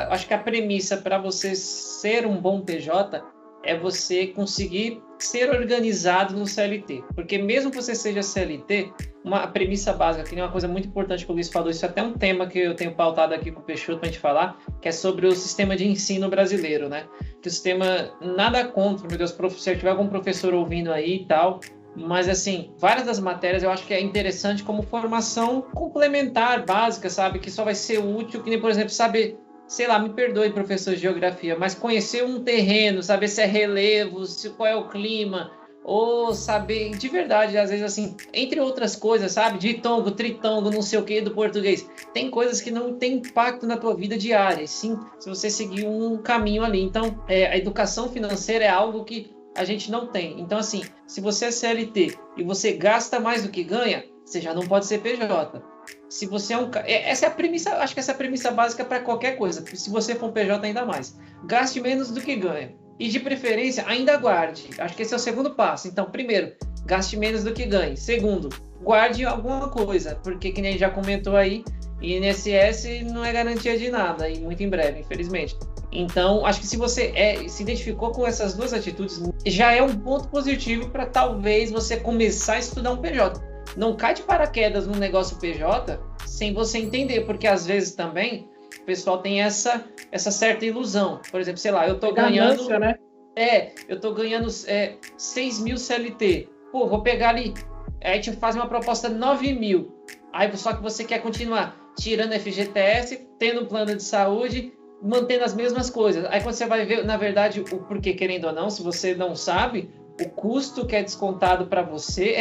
Acho que a premissa para você ser um bom PJ é você conseguir ser organizado no CLT. Porque mesmo que você seja CLT, uma premissa básica, que é uma coisa muito importante que o Luiz falou, isso é até um tema que eu tenho pautado aqui com o Peixoto para a gente falar, que é sobre o sistema de ensino brasileiro, né? Que o sistema, nada contra, meu Deus, se tiver algum professor ouvindo aí e tal, mas assim, várias das matérias eu acho que é interessante como formação complementar, básica, sabe? Que só vai ser útil, que nem, por exemplo, saber, sei lá, me perdoe, professor de geografia, mas conhecer um terreno, saber se é relevo, qual é o clima, ou saber, de verdade, às vezes assim, entre outras coisas, sabe, ditongo, tritongo, não sei o que do português, tem coisas que não tem impacto na tua vida diária, sim, se você seguir um caminho ali. Então, a educação financeira é algo que a gente não tem. Então, assim, se você é CLT e você gasta mais do que ganha, você já não pode ser PJ. Se você é um... Essa é a premissa, acho que essa é a premissa básica para qualquer coisa. Se você for um PJ, ainda mais. Gaste menos do que ganha. E, de preferência, ainda guarde. Acho que esse é o segundo passo. Então, primeiro, gaste menos do que ganhe. Segundo, guarde alguma coisa. Porque, que nem já comentou aí, INSS não é garantia de nada. E muito em breve, infelizmente. Então, acho que se você se identificou com essas duas atitudes, já é um ponto positivo para talvez você começar a estudar um PJ. Não cai de paraquedas no negócio PJ sem você entender, porque às vezes também o pessoal tem essa certa ilusão. Por exemplo, sei lá, eu tô ganhando... né? Eu tô ganhando 6 mil CLT. Pô, vou pegar ali, aí te faz uma proposta 9 mil. Aí só que você quer continuar tirando FGTS, tendo um plano de saúde, mantendo as mesmas coisas. Aí quando você vai ver, na verdade, o porquê, querendo ou não, se você não sabe, o custo que é descontado para você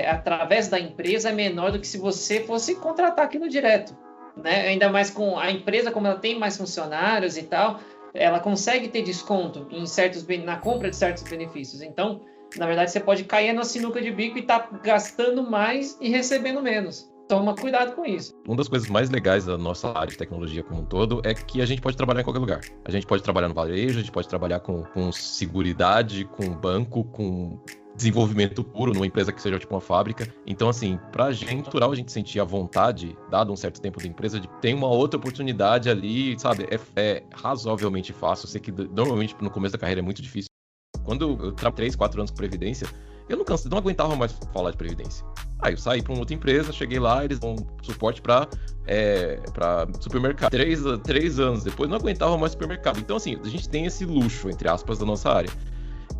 através da empresa é menor do que se você fosse contratar aquilo direto, né? Ainda mais com a empresa, como ela tem mais funcionários e tal, ela consegue ter desconto na compra de certos benefícios. Então, na verdade, você pode cair na sinuca de bico e estar gastando mais e recebendo menos. Toma cuidado com isso. Uma das coisas mais legais da nossa área de tecnologia como um todo é que a gente pode trabalhar em qualquer lugar. A gente pode trabalhar no varejo, a gente pode trabalhar com seguridade, com banco, com desenvolvimento puro, numa empresa que seja tipo uma fábrica. Então, assim, pra gente, é natural a gente sentir a vontade, dado um certo tempo da empresa, de ter uma outra oportunidade ali, sabe? É razoavelmente fácil. Eu sei que normalmente no começo da carreira é muito difícil. Quando eu trabalhei 3, 4 anos com Previdência, eu não aguentava mais falar de Previdência. Aí eu saí para uma outra empresa, cheguei lá, eles dão suporte para supermercado. 3 anos depois, não aguentava mais supermercado. Então, assim, a gente tem esse luxo, entre aspas, da nossa área.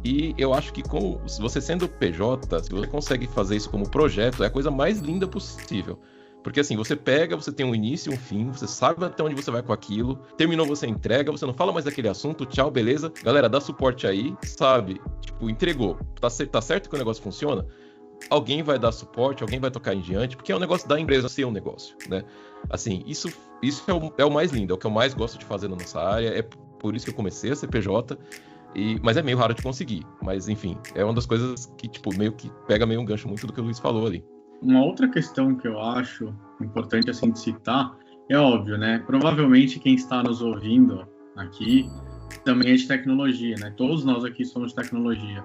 E eu acho que você sendo PJ, se você consegue fazer isso como projeto, é a coisa mais linda possível. Porque assim, você tem um início e um fim, você sabe até onde você vai com aquilo, terminou, você entrega, você não fala mais daquele assunto, tchau, beleza. Galera, dá suporte aí, sabe? Tipo, entregou. Tá certo que o negócio funciona? Alguém vai dar suporte, alguém vai tocar em diante, porque é um negócio da empresa ser um negócio, né? Assim, isso é o mais lindo, é o que eu mais gosto de fazer na nossa área, é por isso que eu comecei a ser PJ, mas é meio raro de conseguir. Mas, enfim, é uma das coisas que, tipo, meio que pega meio um gancho muito do que o Luiz falou ali. Uma outra questão que eu acho importante assim de citar, é óbvio, né? Provavelmente quem está nos ouvindo aqui também é de tecnologia, né? Todos nós aqui somos de tecnologia.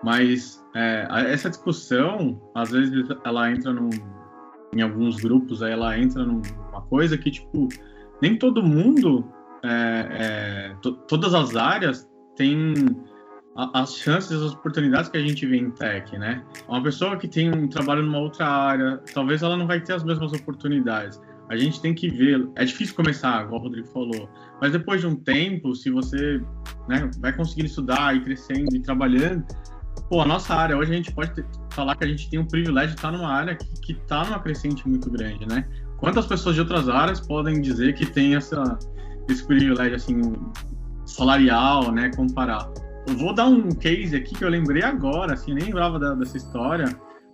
Mas essa discussão, às vezes, ela entra em alguns grupos, aí ela entra numa coisa que, tipo, nem todo mundo, todas as áreas têm as chances, as oportunidades que a gente vê em tech, né? Uma pessoa que tem um trabalho numa outra área, talvez ela não vai ter as mesmas oportunidades. A gente tem que ver, é difícil começar, igual o Rodrigo falou, mas depois de um tempo, se você, né, vai conseguindo estudar e crescendo e trabalhando, a nossa área, hoje a gente pode falar que a gente tem um privilégio de estar numa área que está numa crescente muito grande, né? Quantas pessoas de outras áreas podem dizer que tem esse privilégio, assim, salarial, né, comparar? Eu vou dar um case aqui que eu lembrei agora, assim, nem lembrava dessa história.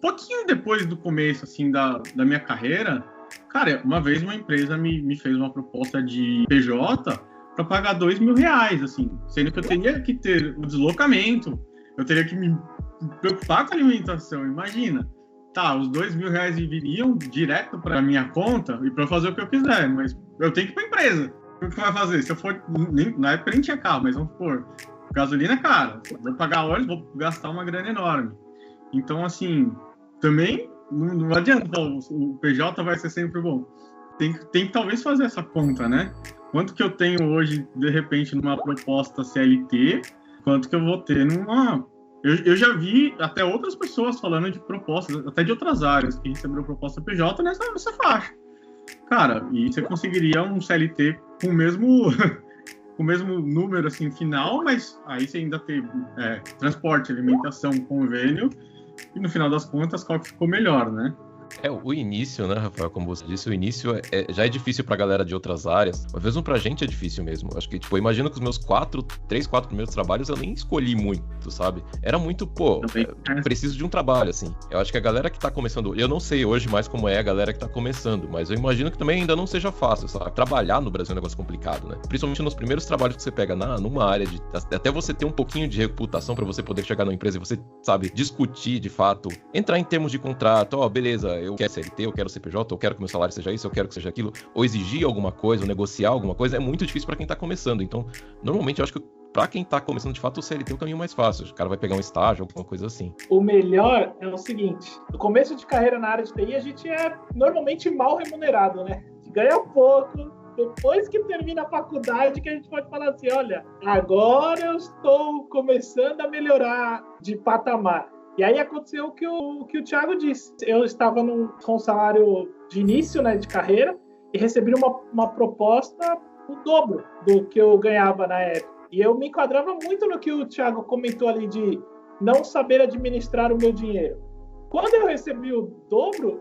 Pouquinho depois do começo, assim, da minha carreira, cara, uma vez uma empresa me fez uma proposta de PJ para pagar R$2.000, assim, sendo que eu teria que ter o deslocamento, eu teria que me preocupar com a alimentação, imagina. Tá, os R$2.000 viriam direto para minha conta e para fazer o que eu quiser, mas eu tenho que ir para a empresa. O que vai fazer? Se eu for, na época nem tinha carro, mas vamos supor, gasolina é cara, vou pagar óleo, vou gastar uma grana enorme. Então, assim, também não adianta, o PJ vai ser sempre bom. Tem que talvez fazer essa conta, né? Quanto que eu tenho hoje, de repente, numa proposta CLT, quanto que eu vou ter numa... Eu já vi até outras pessoas falando de propostas, até de outras áreas, que receberam proposta PJ nessa faixa. Cara, e você conseguiria um CLT com o mesmo... o mesmo número, assim, final, mas aí você ainda tem transporte, alimentação, convênio, e no final das contas, qual que ficou melhor, né? O início, né, Rafael, como você disse, o início já é difícil pra galera de outras áreas, mas mesmo pra gente é difícil mesmo. Acho que, tipo, eu imagino que os meus 3, 4 primeiros trabalhos eu nem escolhi muito, sabe? Era muito, preciso de um trabalho, assim. Eu acho que a galera que tá começando, eu não sei hoje mais como é a galera que tá começando, mas eu imagino que também ainda não seja fácil, sabe? Trabalhar no Brasil é um negócio complicado, né? Principalmente nos primeiros trabalhos que você pega numa área de... Até você ter um pouquinho de reputação pra você poder chegar numa empresa e você, sabe, discutir de fato, entrar em termos de contrato, beleza, eu quero CLT, eu quero CPJ, eu quero que meu salário seja isso, eu quero que seja aquilo, ou exigir alguma coisa, ou negociar alguma coisa, é muito difícil pra quem tá começando. Então, normalmente, eu acho que pra quem tá começando, de fato, o CLT é o caminho mais fácil. O cara vai pegar um estágio, alguma coisa assim. O melhor é o seguinte, no começo de carreira na área de TI, a gente é normalmente mal remunerado, né? A gente ganha pouco, depois que termina a faculdade, que a gente pode falar assim, olha, agora eu estou começando a melhorar de patamar. E aí aconteceu o que o Thiago disse. Eu estava com um salário de início, né, de carreira, e recebi uma proposta o dobro do que eu ganhava na época. E eu me enquadrava muito no que o Thiago comentou ali de não saber administrar o meu dinheiro. Quando eu recebi o dobro,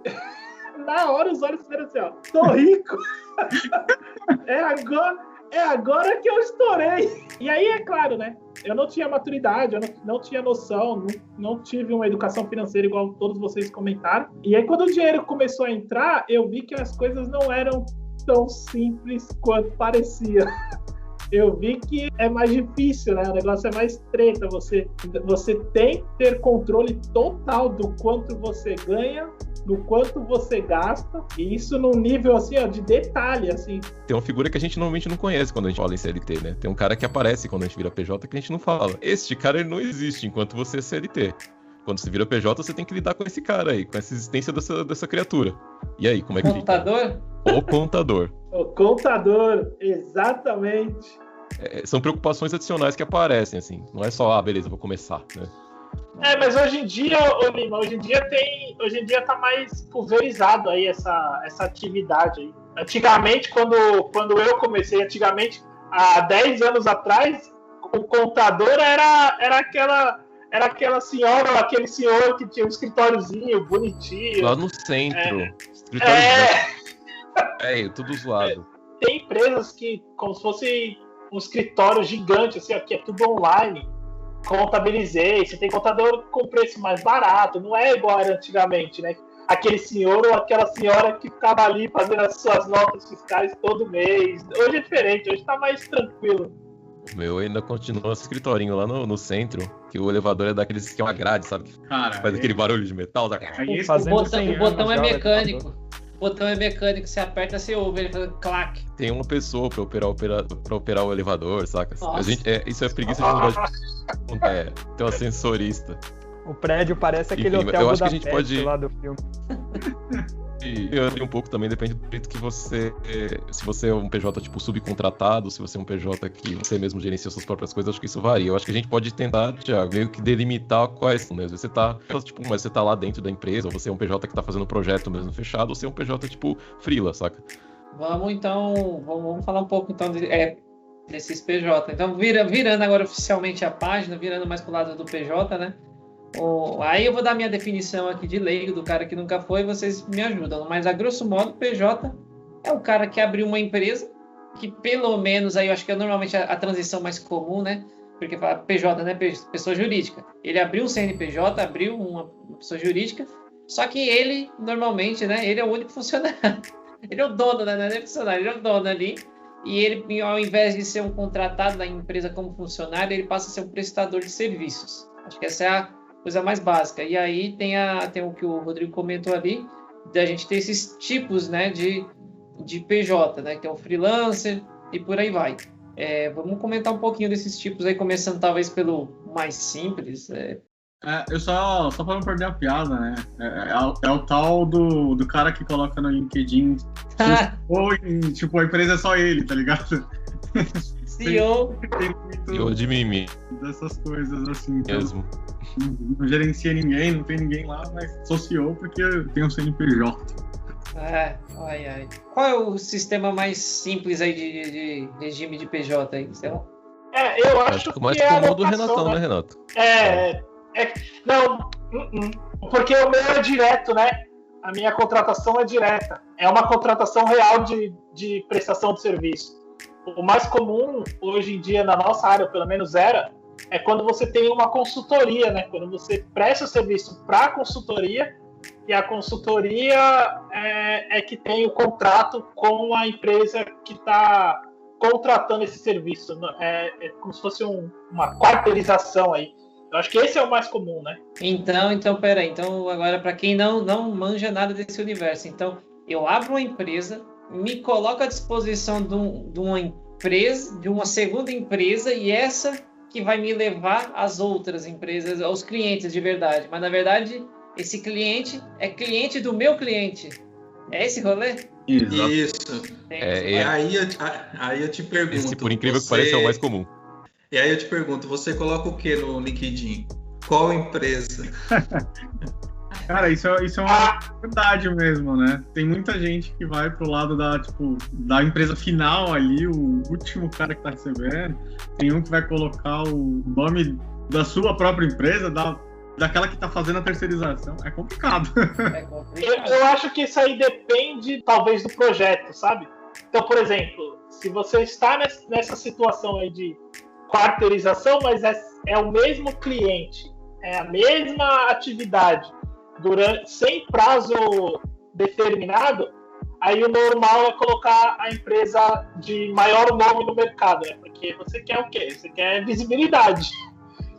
na hora os olhos fizeram assim, tô rico. É agora que eu estourei. E aí, é claro, né? Eu não tinha maturidade, eu não tinha noção, não tive uma educação financeira igual todos vocês comentaram. E aí, quando o dinheiro começou a entrar, eu vi que as coisas não eram tão simples quanto parecia. Eu vi que é mais difícil, né? O negócio é mais treta. Você tem que ter controle total do quanto você ganha, do quanto você gasta, e isso num nível, assim, de detalhe, assim. Tem uma figura que a gente normalmente não conhece quando a gente fala em CLT, né? Tem um cara que aparece quando a gente vira PJ que a gente não fala. Este cara, ele não existe enquanto você é CLT. Quando você vira PJ, você tem que lidar com esse cara aí, com essa existência dessa criatura. E aí, como é que Contador? Fica? O contador. O contador, exatamente. São preocupações adicionais que aparecem, assim. Não é só, beleza, vou começar, né? Mas hoje em dia, Lima, hoje em dia tá mais pulverizado aí essa atividade aí. Antigamente, quando eu comecei, há 10 anos atrás, o contador era aquela senhora ou aquele senhor que tinha um escritóriozinho bonitinho. Lá no centro. Tudo zoado. Tem empresas que, como se fosse um escritório gigante, assim, aqui é tudo online. Contabilizei, você tem contador com preço mais barato, não é igual era antigamente, né? Aquele senhor ou aquela senhora que ficava ali fazendo as suas notas fiscais todo mês. Hoje é diferente, hoje tá mais tranquilo. O meu ainda continua esse escritorinho lá no centro, que o elevador é daqueles que é uma grade, sabe? Cara, faz aquele barulho de metal. O botão é mecânico. O botão é mecânico, você aperta, você ouve ele fazendo clac. Tem uma pessoa pra operar o elevador, saca? Isso é preguiça de mudar de... tem uma sensorista. O prédio parece aquele hotel eu acho que a gente pode... lá do filme. E um pouco também depende do jeito que você... Se você é um PJ tipo subcontratado, se você é um PJ que você mesmo gerencia suas próprias coisas, acho que isso varia. Eu acho que a gente pode tentar, Thiago, meio que delimitar quais são, né? Você tá, tipo, mas você tá lá dentro da empresa, ou você é um PJ que tá fazendo projeto mesmo fechado, ou você é um PJ tipo freela, saca? Vamos falar um pouco então desses PJ. Então, virando agora oficialmente a página, virando mais pro lado do PJ, né? Aí eu vou dar minha definição aqui de leigo, do cara que nunca foi, vocês me ajudam. Mas, a grosso modo, PJ é o cara que abriu uma empresa, que pelo menos, aí eu acho que é normalmente a transição mais comum, né? Porque fala PJ, né? Pessoa jurídica. Ele abriu um CNPJ, abriu uma pessoa jurídica, só que ele, normalmente, né? Ele é o único funcionário. Ele é o dono, né? Não é funcionário, ele é o dono ali. E ele, ao invés de ser um contratado da empresa como funcionário, ele passa a ser um prestador de serviços. Acho que essa é a coisa mais básica. E aí tem o que o Rodrigo comentou ali, da gente ter esses tipos, né, de PJ, né, que é o freelancer e por aí vai. Vamos comentar um pouquinho desses tipos aí, começando talvez pelo mais simples. Eu só para não perder a piada, né? É o tal do cara que coloca no LinkedIn ou tipo, a empresa é só ele, tá ligado? CEO. CEO de mimi. Dessas coisas assim. Mesmo. Não gerencia ninguém, não tem ninguém lá, mas sou CEO porque tem um CNPJ. Ai. Qual é o sistema mais simples aí de regime de PJ aí? Eu acho que o mais que comum do Renatão, né, Renato? Não, porque o meu é direto, né? A minha contratação é direta. É uma contratação real de prestação de serviço. O mais comum, hoje em dia, na nossa área, pelo menos é quando você tem uma consultoria, né? Quando você presta o serviço para a consultoria, e a consultoria é que tem o contrato com a empresa que está contratando esse serviço. É como se fosse uma quarteirização aí. Eu acho que esse é o mais comum, né? Então, peraí. Então, agora, para quem não manja nada desse universo, então, eu abro uma empresa, me coloco à disposição de uma empresa, de uma segunda empresa, e essa que vai me levar às outras empresas, aos clientes de verdade. Mas, na verdade, esse cliente é cliente do meu cliente. É esse rolê? Isso. Aí eu te pergunto... Esse, por incrível que pareça, é o mais comum. E aí eu te pergunto, você coloca o que no LinkedIn? Qual empresa? Cara, isso é uma verdade mesmo, né? Tem muita gente que vai pro lado da empresa final ali, o último cara que tá recebendo. Tem um que vai colocar o nome da sua própria empresa, daquela que tá fazendo a terceirização. É complicado. Eu acho que isso aí depende, talvez, do projeto, sabe? Então, por exemplo, se você está nessa situação aí de quarteirização, mas é o mesmo cliente, é a mesma atividade, sem prazo determinado, aí o normal é colocar a empresa de maior nome no mercado, né? Porque você quer o quê? Você quer visibilidade.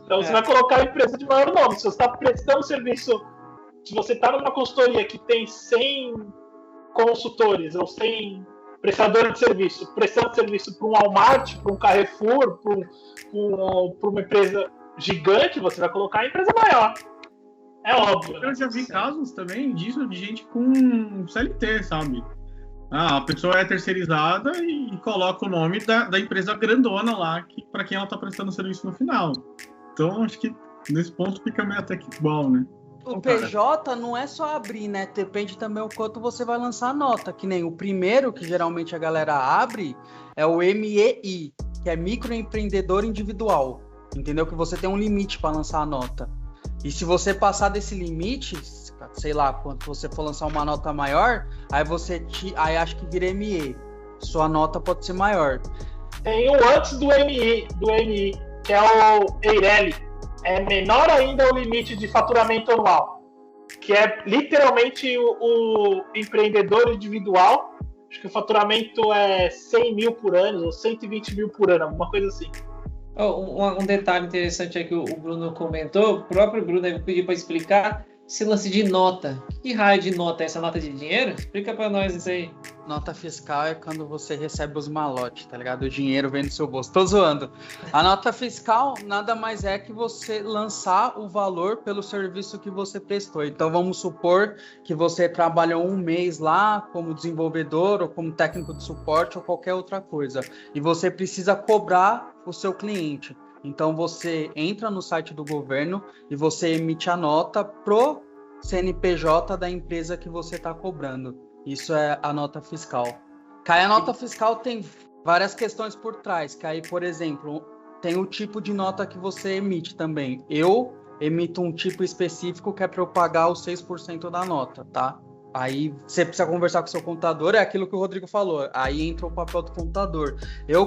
Então você vai colocar a empresa de maior nome. Se você está prestando serviço, se você está numa consultoria que tem 100 consultores ou 100 prestadores de serviço, prestando serviço para um Walmart, para um Carrefour, para uma empresa gigante, você vai colocar a empresa maior. É óbvio. Eu já vi casos também disso, de gente com CLT, sabe? A pessoa é terceirizada e coloca o nome da empresa grandona lá, para quem ela está prestando serviço no final. Então, acho que nesse ponto fica meio até que igual, né? O PJ não é só abrir, né? Depende também o quanto você vai lançar a nota. Que nem o primeiro que geralmente a galera abre é o MEI, que é microempreendedor individual. Entendeu? Que você tem um limite para lançar a nota. E se você passar desse limite, sei lá, quando você for lançar uma nota maior, aí acho que vira ME. Sua nota pode ser maior. Tem o antes do MI, que é o EIRELI. É menor ainda o limite de faturamento anual, que é literalmente o empreendedor individual. Acho que o faturamento é 100 mil por ano ou 120 mil por ano, alguma coisa assim. Um detalhe interessante aí que o Bruno comentou, o próprio Bruno, eu pedi para explicar, esse lance de nota. Que raio de nota é essa nota de dinheiro? Explica pra nós isso aí. Nota fiscal é quando você recebe os malotes, tá ligado? O dinheiro vem do seu bolso. Tô zoando. A nota fiscal nada mais é que você lançar o valor pelo serviço que você prestou. Então vamos supor que você trabalhou um mês lá como desenvolvedor ou como técnico de suporte ou qualquer outra coisa. E você precisa cobrar o seu cliente. Então você entra no site do governo e você emite a nota pro CNPJ da empresa que você está cobrando. Isso é a nota fiscal. A nota fiscal tem várias questões por trás. Que aí, por exemplo, tem o tipo de nota que você emite também. Eu emito um tipo específico que é para eu pagar os 6% da nota, tá? Aí você precisa conversar com o seu contador, é aquilo que o Rodrigo falou. Aí entra o papel do contador.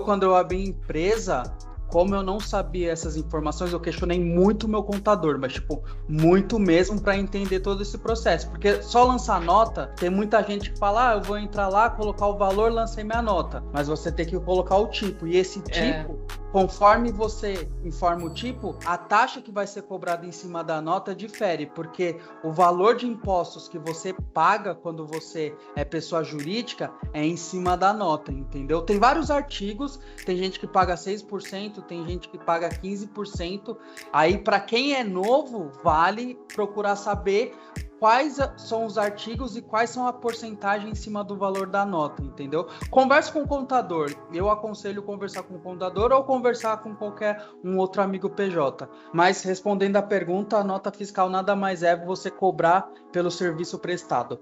Quando eu abri empresa, como eu não sabia essas informações, eu questionei muito o meu contador, mas, muito mesmo para entender todo esse processo. Porque só lançar nota, tem muita gente que fala, eu vou entrar lá, colocar o valor, lancei minha nota. Mas você tem que colocar o tipo. E esse tipo, conforme você informa o tipo, a taxa que vai ser cobrada em cima da nota difere, porque o valor de impostos que você paga quando você é pessoa jurídica é em cima da nota, entendeu? Tem vários artigos, tem gente que paga 6%, tem gente que paga 15%. Aí, para quem é novo, vale procurar saber quais são os artigos e quais são a porcentagem em cima do valor da nota, entendeu? Converse com o contador. Eu aconselho conversar com o contador ou conversar com qualquer um outro amigo PJ. Mas, respondendo a pergunta, a nota fiscal nada mais é você cobrar pelo serviço prestado.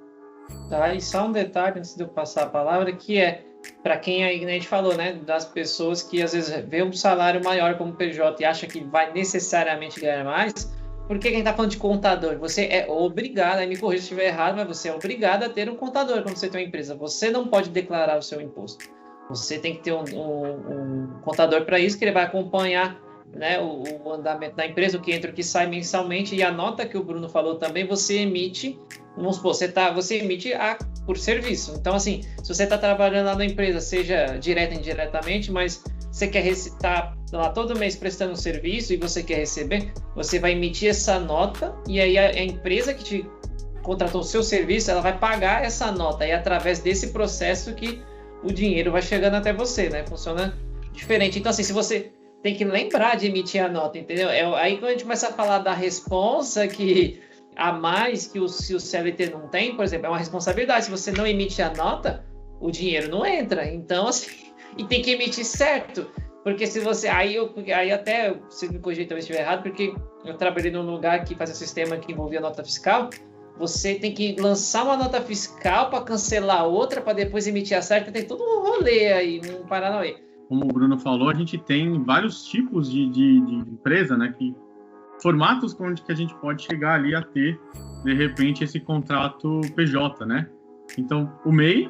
Tá, e só um detalhe antes de eu passar a palavra, que é para quem aí, a gente falou, né, das pessoas que às vezes vê um salário maior como PJ e acha que vai necessariamente ganhar mais. Porque quem está falando de contador, você é obrigado, aí me corrija se estiver errado, mas você é obrigado a ter um contador quando você tem uma empresa. Você não pode declarar o seu imposto. Você tem que ter um contador para isso, que ele vai acompanhar, né, o andamento da empresa, o que entra, o que sai mensalmente, e a nota que o Bruno falou também, você emite, vamos supor, você emite por serviço. Então, assim, se você está trabalhando lá na empresa, seja direta ou indiretamente, mas você quer estar lá todo mês prestando um serviço e você quer receber, você vai emitir essa nota, e aí a empresa que te contratou o seu serviço, ela vai pagar essa nota, e através desse processo que o dinheiro vai chegando até você, né? Funciona diferente. Então, assim, se você tem que lembrar de emitir a nota, entendeu? Aí quando a gente começa a falar da responsa que a mais que se o CLT não tem, por exemplo, é uma responsabilidade. Se você não emite a nota, o dinheiro não entra. Então, assim, e tem que emitir certo. Porque se você... Aí até, se me corrigir talvez estiver errado, porque eu trabalhei num lugar que fazia sistema que envolvia nota fiscal. Você tem que lançar uma nota fiscal para cancelar outra, para depois emitir a certa. Tem todo um rolê aí, um paranauê. Como o Bruno falou, a gente tem vários tipos de empresa, né? Formatos onde que a gente pode chegar ali a ter, de repente, esse contrato PJ, né? Então, o MEI,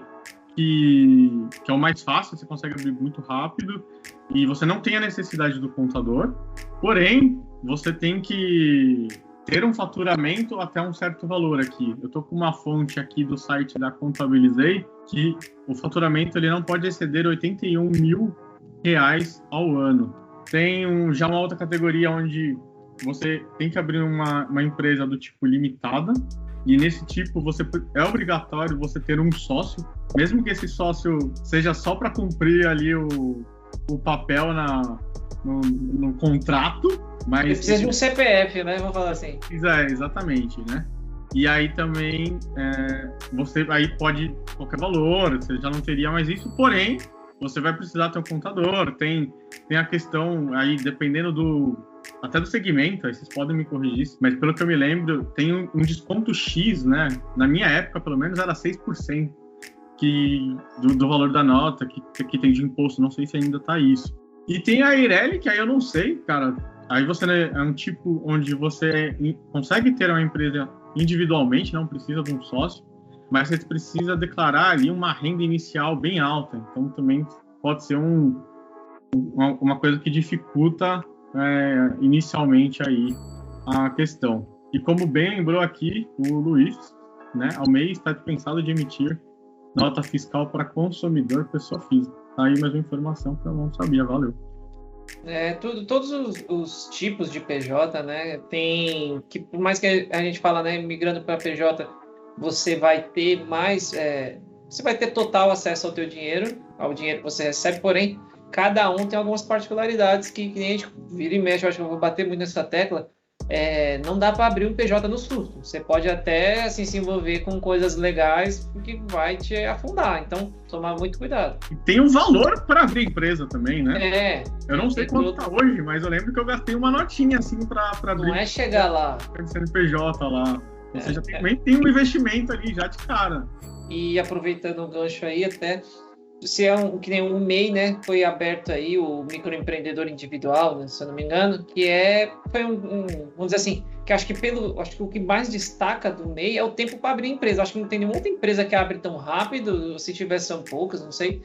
que é o mais fácil, você consegue abrir muito rápido e você não tem a necessidade do contador, porém, você tem que ter um faturamento até um certo valor aqui. Eu estou com uma fonte aqui do site da Contabilizei, que o faturamento ele não pode exceder R$81 mil ao ano. Tem já uma outra categoria onde você tem que abrir uma empresa do tipo limitada, e nesse tipo é obrigatório você ter um sócio, mesmo que esse sócio seja só para cumprir ali o papel no contrato, mas... Você precisa de um CPF, né? Vamos falar assim. Exatamente, né? E aí também você aí pode qualquer valor, você já não teria mais isso, porém você vai precisar ter um contador, tem a questão aí, dependendo até do segmento, aí vocês podem me corrigir, mas pelo que eu me lembro, tem um desconto X, né? Na minha época, pelo menos, era 6% do valor da nota que tem de imposto, não sei se ainda tá isso. E tem a Eireli, que aí eu não sei, cara, aí você é um tipo onde você consegue ter uma empresa individualmente, não precisa de um sócio, mas você precisa declarar ali uma renda inicial bem alta, então também pode ser uma coisa que dificulta inicialmente aí a questão. E como bem lembrou aqui o Luiz, né, a MEI está dispensado de emitir nota fiscal para consumidor pessoa física. Tá aí mais uma informação que eu não sabia, valeu. Todos os tipos de PJ, né, tem que, por mais que a gente fala, né, migrando para PJ, você vai ter mais, você vai ter total acesso ao teu dinheiro, ao dinheiro que você recebe, porém, cada um tem algumas particularidades que a gente vira e mexe. Eu acho que eu vou bater muito nessa tecla. Não dá para abrir um PJ no susto. Você pode até assim, se envolver com coisas legais que vai te afundar. Então, tomar muito cuidado. E tem um valor para abrir empresa também, né? Eu não sei quanto tá hoje, mas eu lembro que eu gastei uma notinha assim para abrir. Não é chegar lá. CNPJ lá. Você já tem um investimento ali já de cara. E aproveitando o gancho aí, até se que nem o MEI, né, foi aberto aí o microempreendedor individual, né, se eu não me engano, que foi vamos dizer assim, que acho que o que mais destaca do MEI é o tempo para abrir empresa. Acho que não tem nenhuma outra empresa que abre tão rápido, se tiver são poucas, não sei,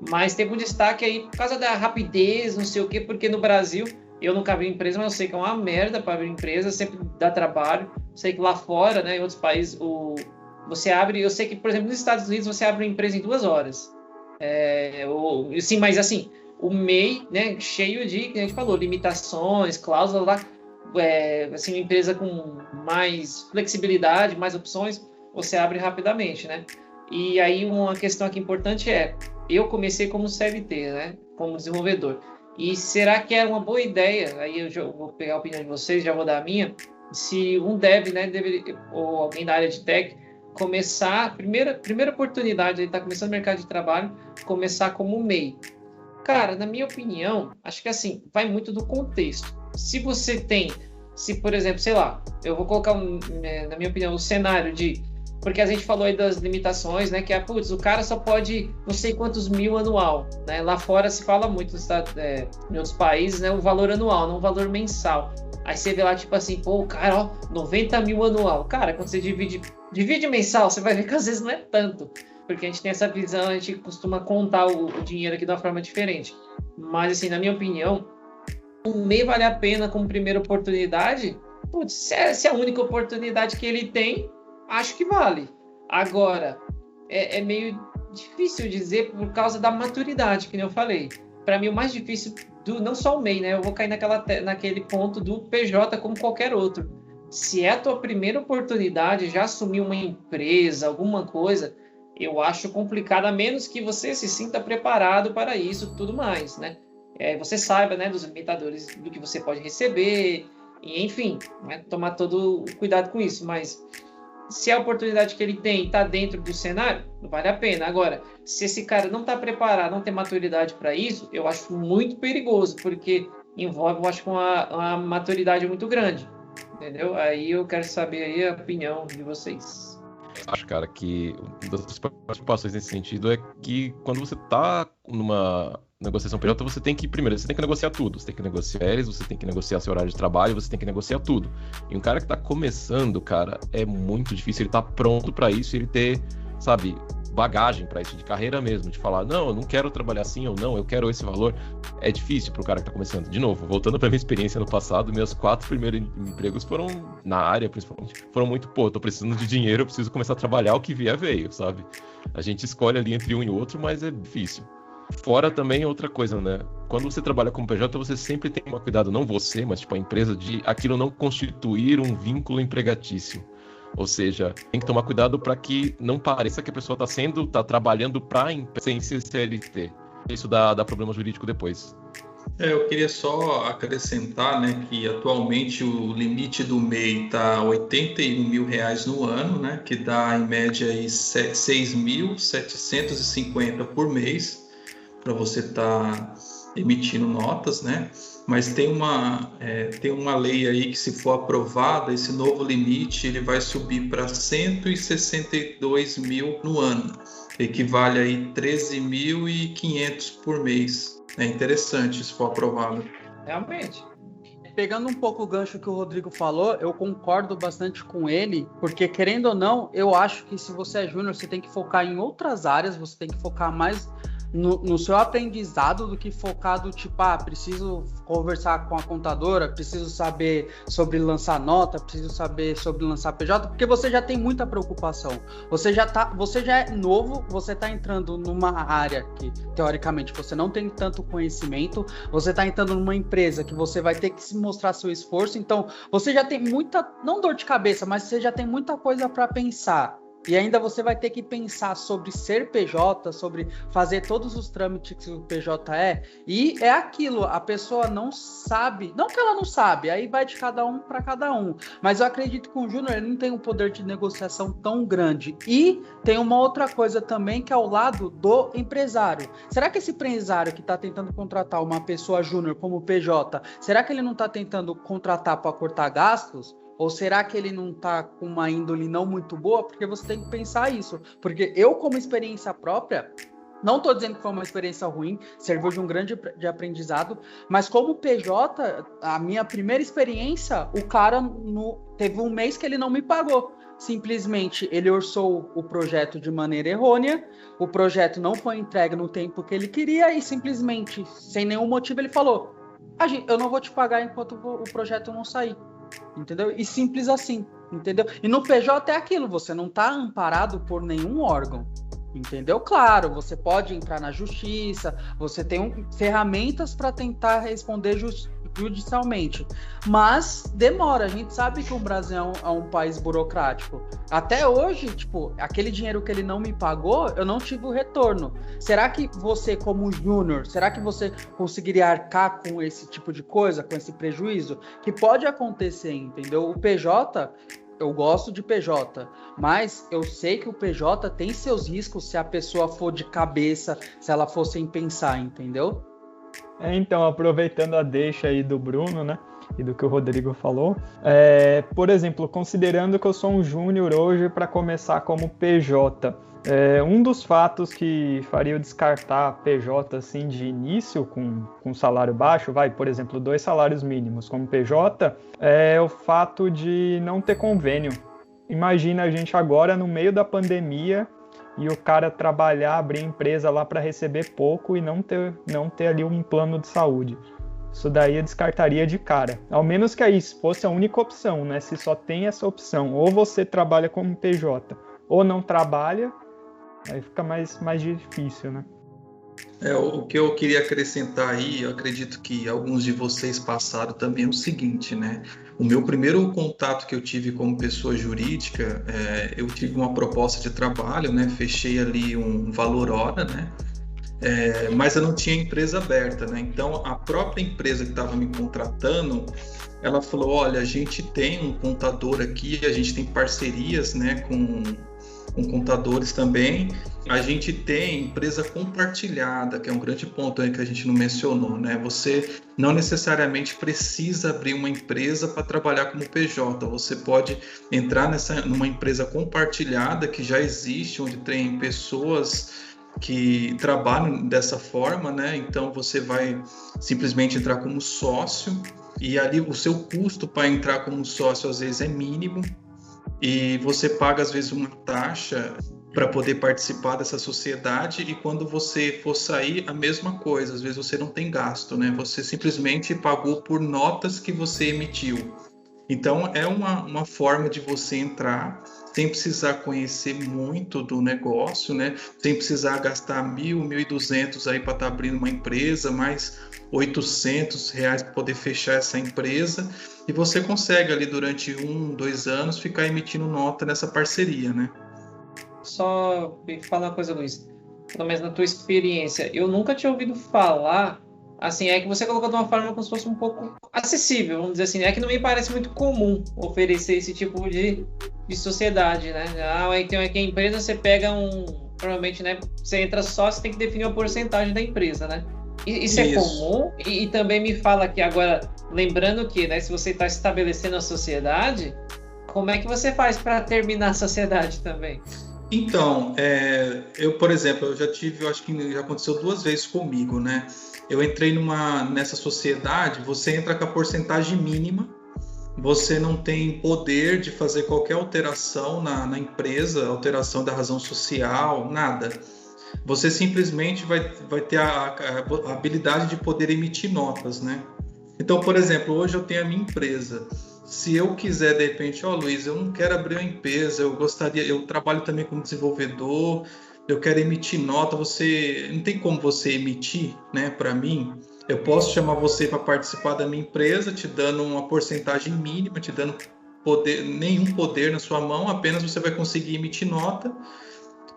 mas teve um destaque aí por causa da rapidez, não sei o quê, porque no Brasil eu nunca abri empresa, mas eu sei que é uma merda para abrir empresa, sempre dá trabalho. Sei que lá fora, né, em outros países, você abre, eu sei que, por exemplo, nos Estados Unidos você abre uma empresa em 2 horas. Sim, mas assim, o MEI, né, cheio de, como a gente falou, limitações, cláusulas lá, assim, uma empresa com mais flexibilidade, mais opções, você abre rapidamente, né? E aí uma questão aqui importante eu comecei como CLT, né, como desenvolvedor, e será que era uma boa ideia, aí eu já vou pegar a opinião de vocês, já vou dar a minha, se um dev, né, ou alguém da área de tech, começar, primeira oportunidade, ele está começando o mercado de trabalho, começar como MEI. Cara, na minha opinião, acho que assim, vai muito do contexto. Se, por exemplo, sei lá, eu vou colocar, na minha opinião, o cenário porque a gente falou aí das limitações, né, que o cara só pode não sei quantos mil anual, né, lá fora se fala muito, em outros países, né, o valor anual, não o valor mensal. Aí você vê lá, tipo assim, o cara, 90 mil anual. Cara, quando você divide mensal, você vai ver que às vezes não é tanto. Porque a gente tem essa visão, a gente costuma contar o dinheiro aqui de uma forma diferente. Mas, assim, na minha opinião, o MEI vale a pena como primeira oportunidade. Se é a única oportunidade que ele tem, acho que vale. Agora, é meio difícil dizer por causa da maturidade, que nem eu falei. Para mim, o mais difícil, não só o MEI, né? Eu vou cair naquele ponto do PJ como qualquer outro. Se é a tua primeira oportunidade, já assumir uma empresa, alguma coisa, eu acho complicado, a menos que você se sinta preparado para isso e tudo mais, né? Você saiba, né, dos limitadores do que você pode receber, e, enfim, né, tomar todo o cuidado com isso. Mas se a oportunidade que ele tem está dentro do cenário, vale a pena. Agora, se esse cara não está preparado, não tem maturidade para isso, eu acho muito perigoso, porque envolve, eu acho, uma maturidade muito grande, entendeu? Aí eu quero saber aí a opinião de vocês. Acho, cara, que uma das preocupações nesse sentido é que quando você está numa negociação PJ, você tem que negociar tudo. Você tem que negociar férias, você tem que negociar seu horário de trabalho, você tem que negociar tudo. E um cara que tá começando, cara, é muito difícil ele tá pronto para isso, ele ter, sabe, bagagem para isso, de carreira mesmo, de falar, não, eu não quero trabalhar assim ou não, eu quero esse valor. É difícil pro cara que tá começando. De novo, voltando pra minha experiência no passado, meus 4 primeiros empregos foram, na área principalmente, foram muito, tô precisando de dinheiro, eu preciso começar a trabalhar, o que vier veio, sabe? A gente escolhe ali entre um e outro, mas é difícil. Fora também outra coisa, né? Quando você trabalha como PJ, você sempre tem um cuidado, não você, mas tipo a empresa, de aquilo não constituir um vínculo empregatício. Ou seja, tem que tomar cuidado para que não pareça que a pessoa tá trabalhando para sem ser CLT. Isso dá problema jurídico depois. Eu queria só acrescentar, né, que atualmente o limite do MEI está R$ 81 mil no ano, né, que dá em média aí 6.750 por mês para você estar emitindo notas, né? Mas tem uma lei aí que, se for aprovada, esse novo limite ele vai subir para 162 mil no ano, equivale aí 13.500 por mês. É interessante se for aprovado. Realmente. Pegando um pouco o gancho que o Rodrigo falou, eu concordo bastante com ele, porque, querendo ou não, eu acho que se você é júnior, você tem que focar em outras áreas, você tem que focar mais no seu aprendizado do que focado, tipo, preciso conversar com a contadora, preciso saber sobre lançar nota, preciso saber sobre lançar PJ, porque você já tem muita preocupação. Você já é novo, você tá entrando numa área que, teoricamente, você não tem tanto conhecimento, você tá entrando numa empresa que você vai ter que se mostrar seu esforço, então você já tem muita, não dor de cabeça, mas você já tem muita coisa para pensar. E ainda você vai ter que pensar sobre ser PJ, sobre fazer todos os trâmites que o PJ é. E é aquilo, a pessoa não sabe, não que ela não sabe, aí vai de cada um para cada um. Mas eu acredito que o Júnior não tem um poder de negociação tão grande. E tem uma outra coisa também, que é ao lado do empresário. Será que esse empresário que está tentando contratar uma pessoa júnior como PJ, será que ele não está tentando contratar para cortar gastos? Ou será que ele não está com uma índole não muito boa? Porque você tem que pensar isso. Porque eu, como experiência própria, não estou dizendo que foi uma experiência ruim, serviu de um grande aprendizado, mas como PJ, a minha primeira experiência, o cara teve um mês que ele não me pagou. Simplesmente ele orçou o projeto de maneira errônea, o projeto não foi entregue no tempo que ele queria e simplesmente, sem nenhum motivo, ele falou: eu não vou te pagar enquanto o projeto não sair. Entendeu? E simples assim, entendeu? E no PJ é aquilo, você não está amparado por nenhum órgão, entendeu? Claro, você pode entrar na justiça, você tem ferramentas para tentar responder judicialmente, mas demora. A gente sabe que o Brasil é um país burocrático. Até hoje, tipo, aquele dinheiro que ele não me pagou, eu não tive o retorno. Será que você, como júnior, será que você conseguiria arcar com esse tipo de coisa, com esse prejuízo? Que pode acontecer, entendeu? O PJ, eu gosto de PJ, mas eu sei que o PJ tem seus riscos se a pessoa for de cabeça, se ela for sem pensar, entendeu? Então, aproveitando a deixa aí do Bruno, né, e do que o Rodrigo falou, por exemplo, considerando que eu sou um júnior hoje para começar como PJ, um dos fatos que faria eu descartar PJ assim de início com salário baixo, por exemplo, 2 salários mínimos como PJ, é o fato de não ter convênio. Imagina a gente agora no meio da pandemia e o cara trabalhar, abrir empresa lá para receber pouco e não ter ali um plano de saúde. Isso daí eu descartaria de cara. Ao menos que aí fosse a única opção, né? Se só tem essa opção, ou você trabalha como PJ, ou não trabalha, aí fica mais difícil, né? O que eu queria acrescentar aí, eu acredito que alguns de vocês passaram também, é o seguinte, né? O meu primeiro contato que eu tive como pessoa jurídica, eu tive uma proposta de trabalho, né? Fechei ali um valor hora, né? Mas eu não tinha empresa aberta, né? Então, a própria empresa que estava me contratando, ela falou: olha, a gente tem um contador aqui, a gente tem parcerias, né, com contadores também. A gente tem empresa compartilhada, que é um grande ponto aí que a gente não mencionou, né? Você não necessariamente precisa abrir uma empresa para trabalhar como PJ. Você pode entrar numa empresa compartilhada que já existe, onde tem pessoas que trabalham dessa forma, né? Então você vai simplesmente entrar como sócio e ali o seu custo para entrar como sócio às vezes é mínimo e você paga às vezes uma taxa para poder participar dessa sociedade, e quando você for sair, a mesma coisa, às vezes você não tem gasto, né? Você simplesmente pagou por notas que você emitiu. Então é uma forma de você entrar sem precisar conhecer muito do negócio, né? Sem precisar gastar R$1.000, R$1.200 aí para estar abrindo uma empresa, mais R$800 para poder fechar essa empresa, e você consegue ali durante 1, 2 anos ficar emitindo nota nessa parceria, né? Só falar uma coisa, Luiz, pelo menos na tua experiência, eu nunca tinha ouvido falar, assim, é que você colocou de uma forma como se fosse um pouco acessível, vamos dizer assim, é que não me parece muito comum oferecer esse tipo de sociedade, né? Então é que a empresa você pega provavelmente, né, você entra só, você tem que definir a porcentagem da empresa, né? Isso é comum, e também me fala que agora, lembrando que, né, se você está estabelecendo a sociedade, como é que você faz para terminar a sociedade também? Então, eu, por exemplo, eu acho que já aconteceu 2 vezes comigo, né? Eu entrei nessa sociedade, você entra com a porcentagem mínima, você não tem poder de fazer qualquer alteração na empresa, alteração da razão social, nada. você simplesmente vai ter a habilidade de poder emitir notas, né? Então, por exemplo, hoje eu tenho a minha empresa. Se eu quiser, de repente, Luiz, eu não quero abrir uma empresa, eu trabalho também como desenvolvedor, eu quero emitir nota, não tem como você emitir, né, para mim? Eu posso chamar você para participar da minha empresa, te dando uma porcentagem mínima, te dando nenhum poder na sua mão, apenas você vai conseguir emitir nota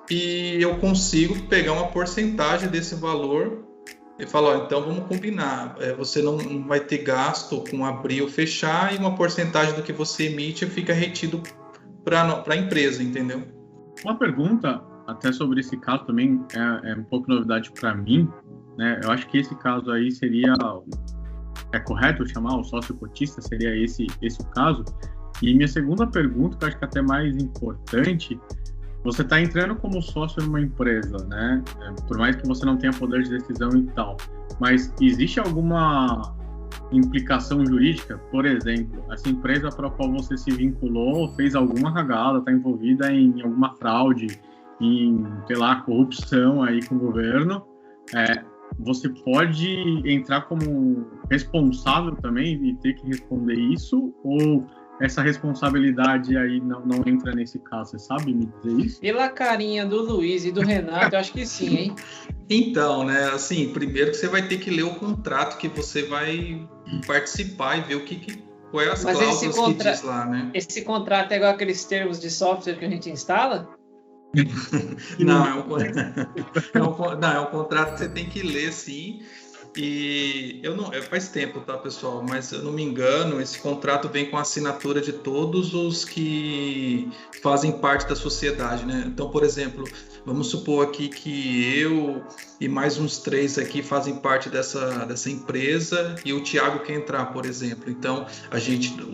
e eu consigo pegar uma porcentagem desse valor e falar, então vamos combinar, você não vai ter gasto com abrir ou fechar e uma porcentagem do que você emite fica retido para a empresa, entendeu? Uma pergunta, até sobre esse caso também, é um pouco novidade para mim, né? Eu acho que esse caso aí seria, é correto chamar o sócio cotista, seria esse o caso? E minha segunda pergunta, que eu acho que é até mais importante, você está entrando como sócio numa empresa, né? Por mais que você não tenha poder de decisão e tal, mas existe alguma implicação jurídica? Por exemplo, essa empresa para a qual você se vinculou fez alguma cagada, está envolvida em alguma fraude, em, sei lá, corrupção aí com o governo, você pode entrar como responsável também e ter que responder isso? Ou essa responsabilidade aí não entra nesse caso? Você sabe me dizer isso? Pela carinha do Luiz e do Renato, eu acho que sim, hein? Então, né, assim, primeiro que você vai ter que ler o contrato que você vai participar e ver qual é as cláusulas que diz lá, né? Esse contrato é igual aqueles termos de software que a gente instala? Não, é um contrato que você tem que ler, sim. E faz tempo, tá, pessoal? Mas eu não me engano, esse contrato vem com a assinatura de todos os que fazem parte da sociedade, né? Então, por exemplo, vamos supor aqui que eu e mais uns 3 aqui fazem parte dessa empresa e o Thiago quer entrar, por exemplo. Então,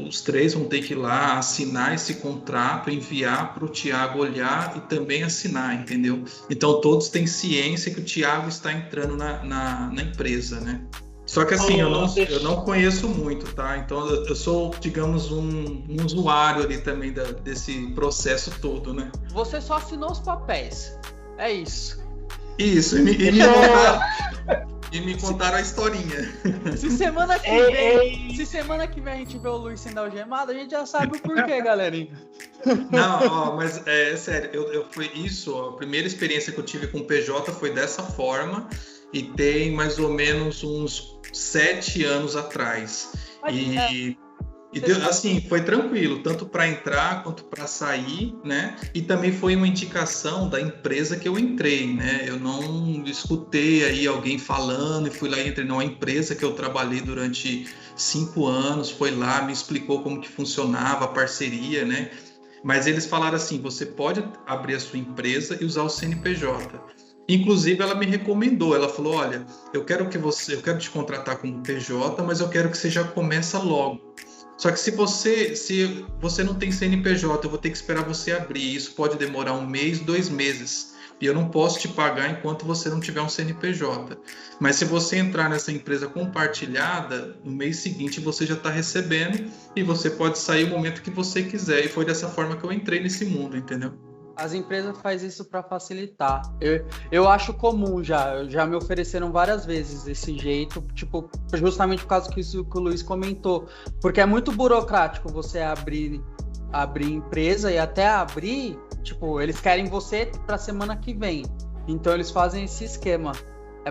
os 3 vão ter que ir lá assinar esse contrato, enviar para o Thiago olhar e também assinar, entendeu? Então, todos têm ciência que o Thiago está entrando na empresa, né? Só que assim, eu não conheço muito, tá? Então eu sou, digamos, um usuário ali também desse processo todo, né? Você só assinou os papéis, é isso. Isso, e me contaram a historinha. Se semana que vem a gente vê o Luiz sendo algemado, a gente já sabe o porquê, galerinha. Não, mas é sério, foi isso, a primeira experiência que eu tive com o PJ foi dessa forma. E tem mais ou menos uns 7 anos atrás. Assim, foi tranquilo, tanto para entrar quanto para sair, né? E também foi uma indicação da empresa que eu entrei, né? Eu não escutei aí alguém falando e fui lá e entrei numa empresa que eu trabalhei durante 5 anos, foi lá, me explicou como que funcionava a parceria, né? Mas eles falaram assim, você pode abrir a sua empresa e usar o CNPJ. Inclusive, ela me recomendou, ela falou, olha, eu quero te contratar como PJ, mas eu quero que você já começa logo. Só que se você não tem CNPJ, eu vou ter que esperar você abrir, isso pode demorar 1 mês, 2 meses, e eu não posso te pagar enquanto você não tiver um CNPJ. Mas se você entrar nessa empresa compartilhada, no mês seguinte você já está recebendo, e você pode sair o momento que você quiser, e foi dessa forma que eu entrei nesse mundo, entendeu? As empresas fazem isso para facilitar. Eu acho comum já me ofereceram várias vezes desse jeito, tipo, justamente por causa que o Luiz comentou, porque é muito burocrático você abrir empresa e até abrir, tipo, eles querem você para semana que vem. Então eles fazem esse esquema.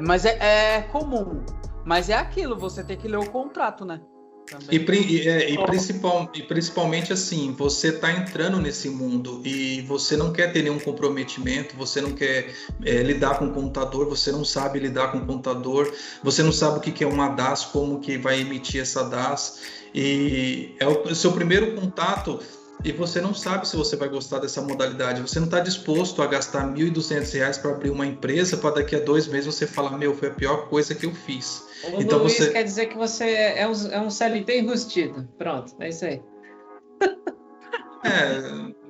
Mas é comum. Mas é aquilo, você tem que ler o contrato, né? E principalmente assim, você está entrando nesse mundo e você não quer ter nenhum comprometimento, você não quer lidar com contador, você não sabe lidar com contador, você não sabe o que é uma DAS, como que vai emitir essa DAS, e é o seu primeiro contato e você não sabe se você vai gostar dessa modalidade, você não está disposto a gastar R$1.200 para abrir uma empresa para daqui a 2 meses você falar, foi a pior coisa que eu fiz. Então Luiz quer dizer que você é um CLT enrustido. Pronto, é isso aí.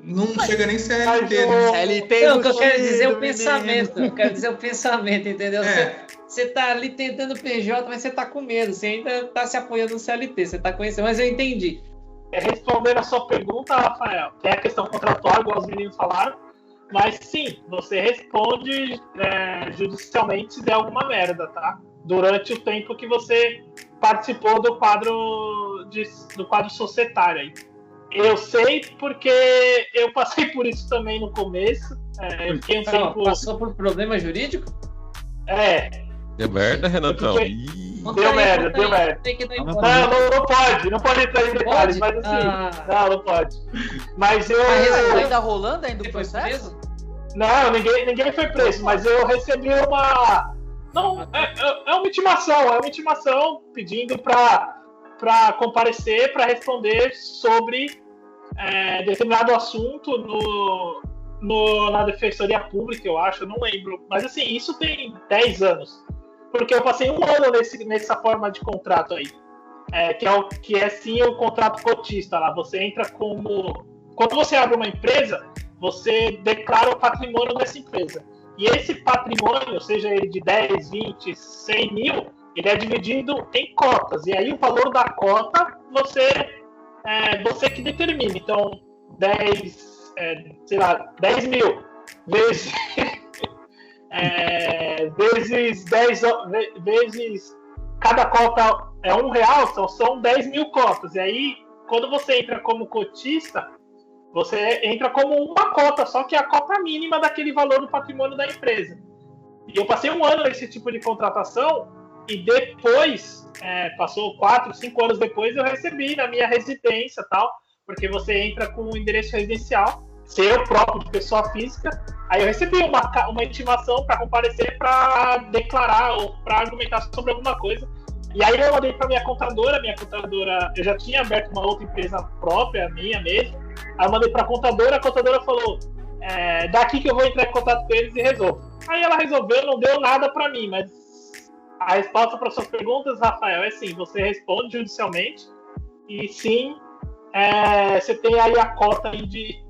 Não chega nem CLT, né? CLT não, que eu quero dizer o pensamento. Eu quero dizer o pensamento, entendeu? Você tá ali tentando PJ, mas você tá com medo. Você ainda tá se apoiando no CLT. Você tá conhecendo, mas eu entendi. Respondendo a sua pergunta, Rafael, que é a questão contratual, igual os meninos falaram, Mas sim, você responde judicialmente se der alguma merda, tá? Durante o tempo que você participou do quadro societário aí. Eu sei porque eu passei por isso também no começo. Eu fiquei um tempo... Passou por problema jurídico? Deu merda, Renatão. Deu merda. Não pode entrar em detalhes, mas assim, não pode. Mas eu... Mas ainda rolando ainda o processo? Não, ninguém foi preso, mas eu recebi uma... Não, é uma intimação pedindo para comparecer, para responder sobre determinado assunto na Defensoria Pública, eu acho, eu não lembro. Mas assim, isso tem 10 anos. Porque eu passei um ano nessa forma de contrato aí. Que é sim o contrato cotista lá. Você entra como... Quando você abre uma empresa, você declara o patrimônio dessa empresa. E esse patrimônio, seja ele de 10, 20, 100 mil, ele é dividido em cotas. E aí o valor da cota, você que determina. Então, 10 mil vezes... vezes cada cota é R$1, são 10 mil cotas. E aí, quando você entra como cotista, você entra como uma cota, só que é a cota mínima daquele valor do patrimônio da empresa. E eu passei um ano nesse tipo de contratação e depois, passou 4, 5 anos depois, eu recebi na minha residência, tal, porque você entra com o endereço residencial, seu próprio de pessoa física. Aí eu recebi uma intimação para comparecer, para declarar ou para argumentar sobre alguma coisa. E aí eu mandei para minha contadora, eu já tinha aberto uma outra empresa própria, minha mesmo. Aí eu mandei para a contadora falou, daqui que eu vou entrar em contato com eles e resolvo. Aí ela resolveu, não deu nada para mim, mas a resposta para suas perguntas, Rafael, é sim, você responde judicialmente e sim, você tem aí a cota aí de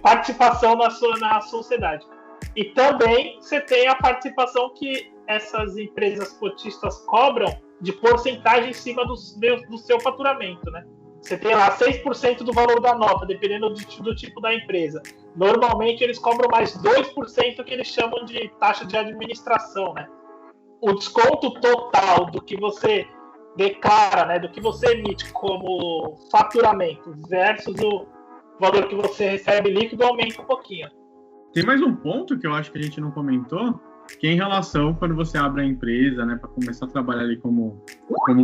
participação na sociedade. E também você tem a participação que essas empresas cotistas cobram de porcentagem em cima do seu faturamento, né? Você tem lá 6% do valor da nota, dependendo do tipo da empresa. Normalmente eles cobram mais 2% que eles chamam de taxa de administração, né? O desconto total do que você declara, né, do que você emite como faturamento versus o valor que você recebe líquido aumenta um pouquinho. Tem mais um ponto que eu acho que a gente não comentou, que é em relação quando você abre a empresa, né, para começar a trabalhar ali como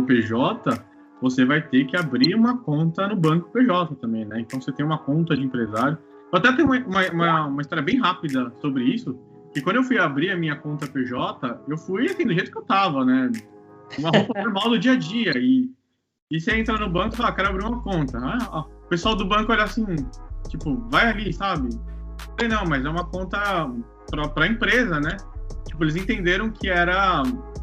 PJ, você vai ter que abrir uma conta no banco PJ também, né? Então você tem uma conta de empresário. Eu até tenho uma história bem rápida sobre isso, que quando eu fui abrir a minha conta PJ, eu fui assim, do jeito que eu tava, né? Uma roupa normal do dia a dia. E você entra no banco e fala, quero abrir uma conta. O pessoal do banco olha assim, tipo, vai ali, sabe? Eu falei, não, mas é uma conta pra empresa, né? Tipo, eles entenderam que era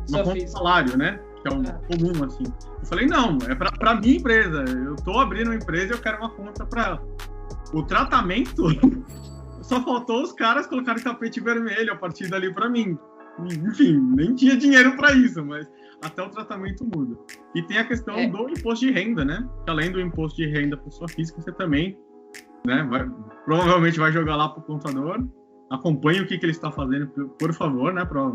uma conta de salário, né? Que é o comum, assim. Eu falei, não, é pra minha empresa. Eu tô abrindo uma empresa e eu quero uma conta pra... O tratamento, só faltou os caras colocarem tapete vermelho a partir dali pra mim. Enfim, nem tinha dinheiro pra isso, mas até o tratamento muda. E tem a questão do imposto de renda, né? Que além do imposto de renda pessoa física, você também, né, provavelmente vai jogar lá pro contador. Acompanhe o que ele está fazendo, por favor, né? Pra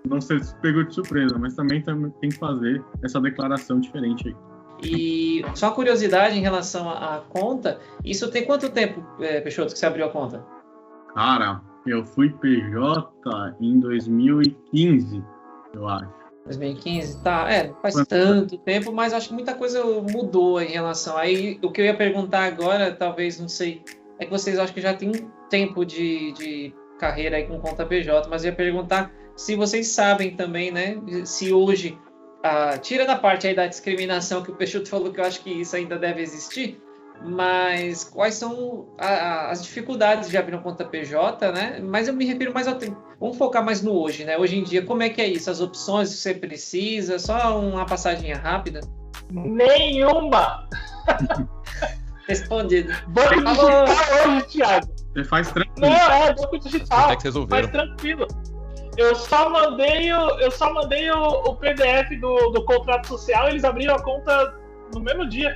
não ser pego de surpresa, mas também tem que fazer essa declaração diferente aí. E só uma curiosidade em relação à conta, isso tem quanto tempo, Peixoto, que você abriu a conta? Cara, eu fui PJ em 2015, eu acho. 2015, tá, faz tanto tempo, mas acho que muita coisa mudou em relação. Aí, o que eu ia perguntar agora, talvez, não sei, é que vocês acham que já tem tempo de carreira aí com conta PJ, mas eu ia perguntar se vocês sabem também, né, se hoje, tira da parte aí da discriminação que o Peixoto falou, que eu acho que isso ainda deve existir, mas quais são as dificuldades de abrir uma conta PJ, né? Mas eu me refiro mais ao tempo. Vamos focar mais no hoje, né? Hoje em dia, como é que é isso? As opções que você precisa? Só uma passadinha rápida? Nenhuma! Respondido. Banco digital hoje, Thiago. Você faz tranquilo. Não, banco digital. Até que resolveram. Faz tranquilo. Eu só mandei o PDF do contrato social e eles abriram a conta no mesmo dia.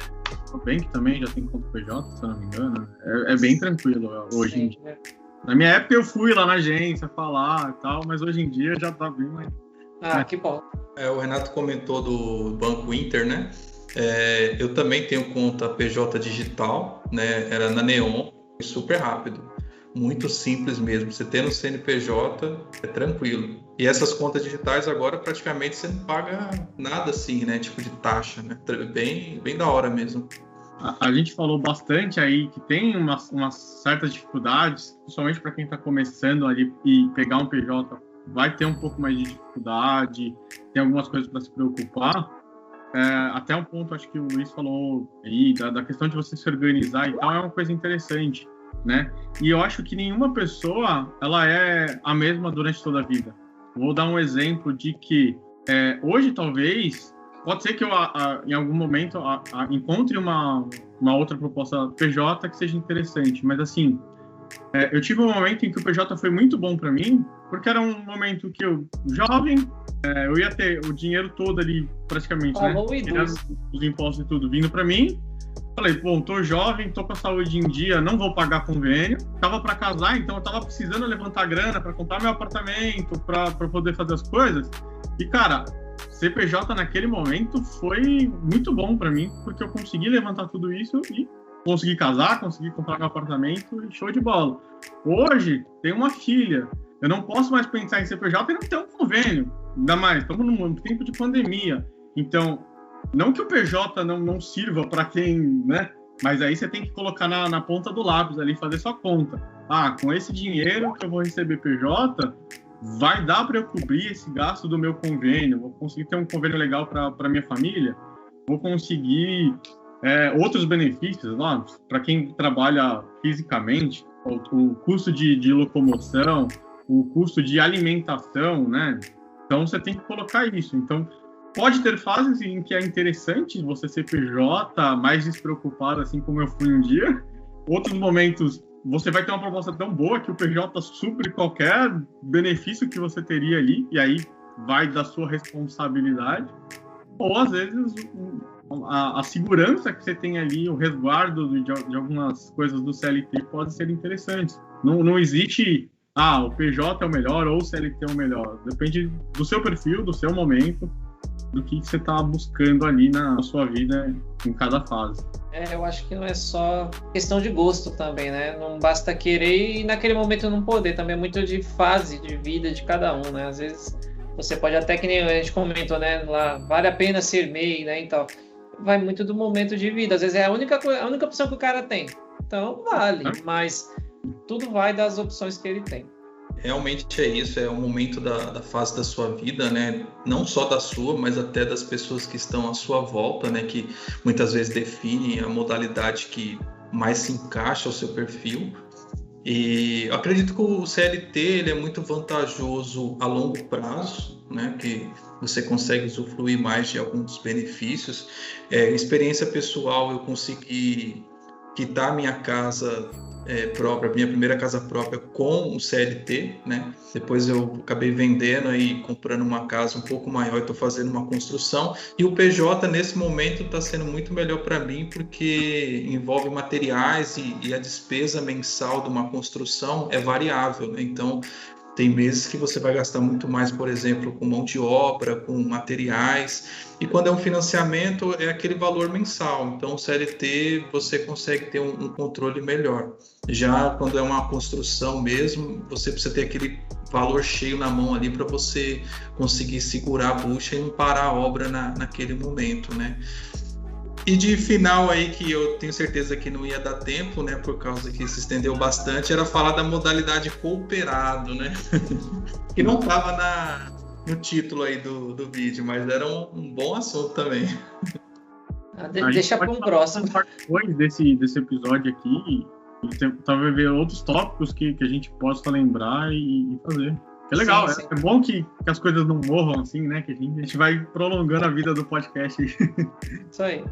O Bank também já tem conta PJ, se eu não me engano. É bem tranquilo hoje em dia. Na minha época eu fui lá na agência falar e tal, mas hoje em dia já tá bem mais... Que bom. O Renato comentou do Banco Inter, né? Eu também tenho conta PJ digital, né? Era na Neon, foi super rápido. Muito simples mesmo. Você tendo CNPJ, é tranquilo. E essas contas digitais agora praticamente você não paga nada assim, né? Tipo de taxa, né? Bem da hora mesmo. A gente falou bastante aí que tem umas certas dificuldades, principalmente para quem está começando ali e pegar um PJ, vai ter um pouco mais de dificuldade, tem algumas coisas para se preocupar. Até um ponto, acho que o Luiz falou aí, da questão de você se organizar e tal, é uma coisa interessante, né? E eu acho que nenhuma pessoa, ela é a mesma durante toda a vida. Vou dar um exemplo de que hoje, talvez, pode ser que eu, em algum momento, encontre uma outra proposta PJ que seja interessante, mas assim, eu tive um momento em que o PJ foi muito bom para mim, porque era um momento que eu, jovem, eu ia ter o dinheiro todo ali, praticamente, né? Os impostos e tudo vindo para mim. Falei, pô, tô jovem, tô com a saúde em dia, não vou pagar convênio. Tava para casar, então eu tava precisando levantar grana para comprar meu apartamento, para poder fazer as coisas. E, cara, CPJ naquele momento foi muito bom para mim, porque eu consegui levantar tudo isso e consegui casar, consegui comprar meu apartamento, show de bola. Hoje, tenho uma filha, eu não posso mais pensar em CPJ e não ter um convênio. Ainda mais, estamos num tempo de pandemia. Então, não que o PJ não sirva para quem, né? Mas aí você tem que colocar na ponta do lápis ali, fazer sua conta. Com esse dinheiro que eu vou receber PJ, vai dar para eu cobrir esse gasto do meu convênio, vou conseguir ter um convênio legal para minha família, vou conseguir outros benefícios, para quem trabalha fisicamente, o custo de locomoção, o custo de alimentação, né? Então você tem que colocar isso. Então pode ter fases em que é interessante você ser PJ, mais despreocupado, assim como eu fui um dia. Outros momentos você vai ter uma proposta tão boa que o PJ supre qualquer benefício que você teria ali, e aí vai da sua responsabilidade. Ou, às vezes, a segurança que você tem ali, o resguardo de algumas coisas do CLT pode ser interessante. Não existe, o PJ é o melhor ou o CLT é o melhor. Depende do seu perfil, do seu momento, do que você está buscando ali na sua vida em cada fase. Eu acho que não é só questão de gosto também, né? Não basta querer e naquele momento não poder. Também é muito de fase de vida de cada um, né? Às vezes você pode até, que nem a gente comentou, né? Lá, vale a pena ser MEI, né? Então, vai muito do momento de vida. Às vezes é a única opção que o cara tem. Então, vale. Mas tudo vai das opções que ele tem. Realmente é isso, é o momento da fase da sua vida, né? Não só da sua, mas até das pessoas que estão à sua volta, né? Que muitas vezes definem a modalidade que mais se encaixa ao seu perfil. E eu acredito que o CLT ele é muito vantajoso a longo prazo, né? Que você consegue usufruir mais de alguns benefícios. Experiência pessoal, eu consegui quitar minha casa própria, minha primeira casa própria com o CLT, né? Depois eu acabei vendendo e comprando uma casa um pouco maior e estou fazendo uma construção. E o PJ nesse momento está sendo muito melhor para mim porque envolve materiais e a despesa mensal de uma construção é variável, né? Então tem meses que você vai gastar muito mais, por exemplo, com mão de obra, com materiais. E quando é um financiamento, é aquele valor mensal. Então, o CLT, você consegue ter um controle melhor. Já quando é uma construção mesmo, você precisa ter aquele valor cheio na mão ali para você conseguir segurar a bucha e não parar a obra naquele momento, né? E de final aí, que eu tenho certeza que não ia dar tempo, né, por causa que se estendeu bastante, era falar da modalidade cooperado, né, que não estava no título aí do vídeo, mas era um bom assunto também. Deixa para um próximo. Depois desse episódio aqui, talvez ver outros tópicos que a gente possa lembrar e fazer. É legal, sim. É bom que as coisas não morram assim, né, que a gente vai prolongando a vida do podcast. Isso aí.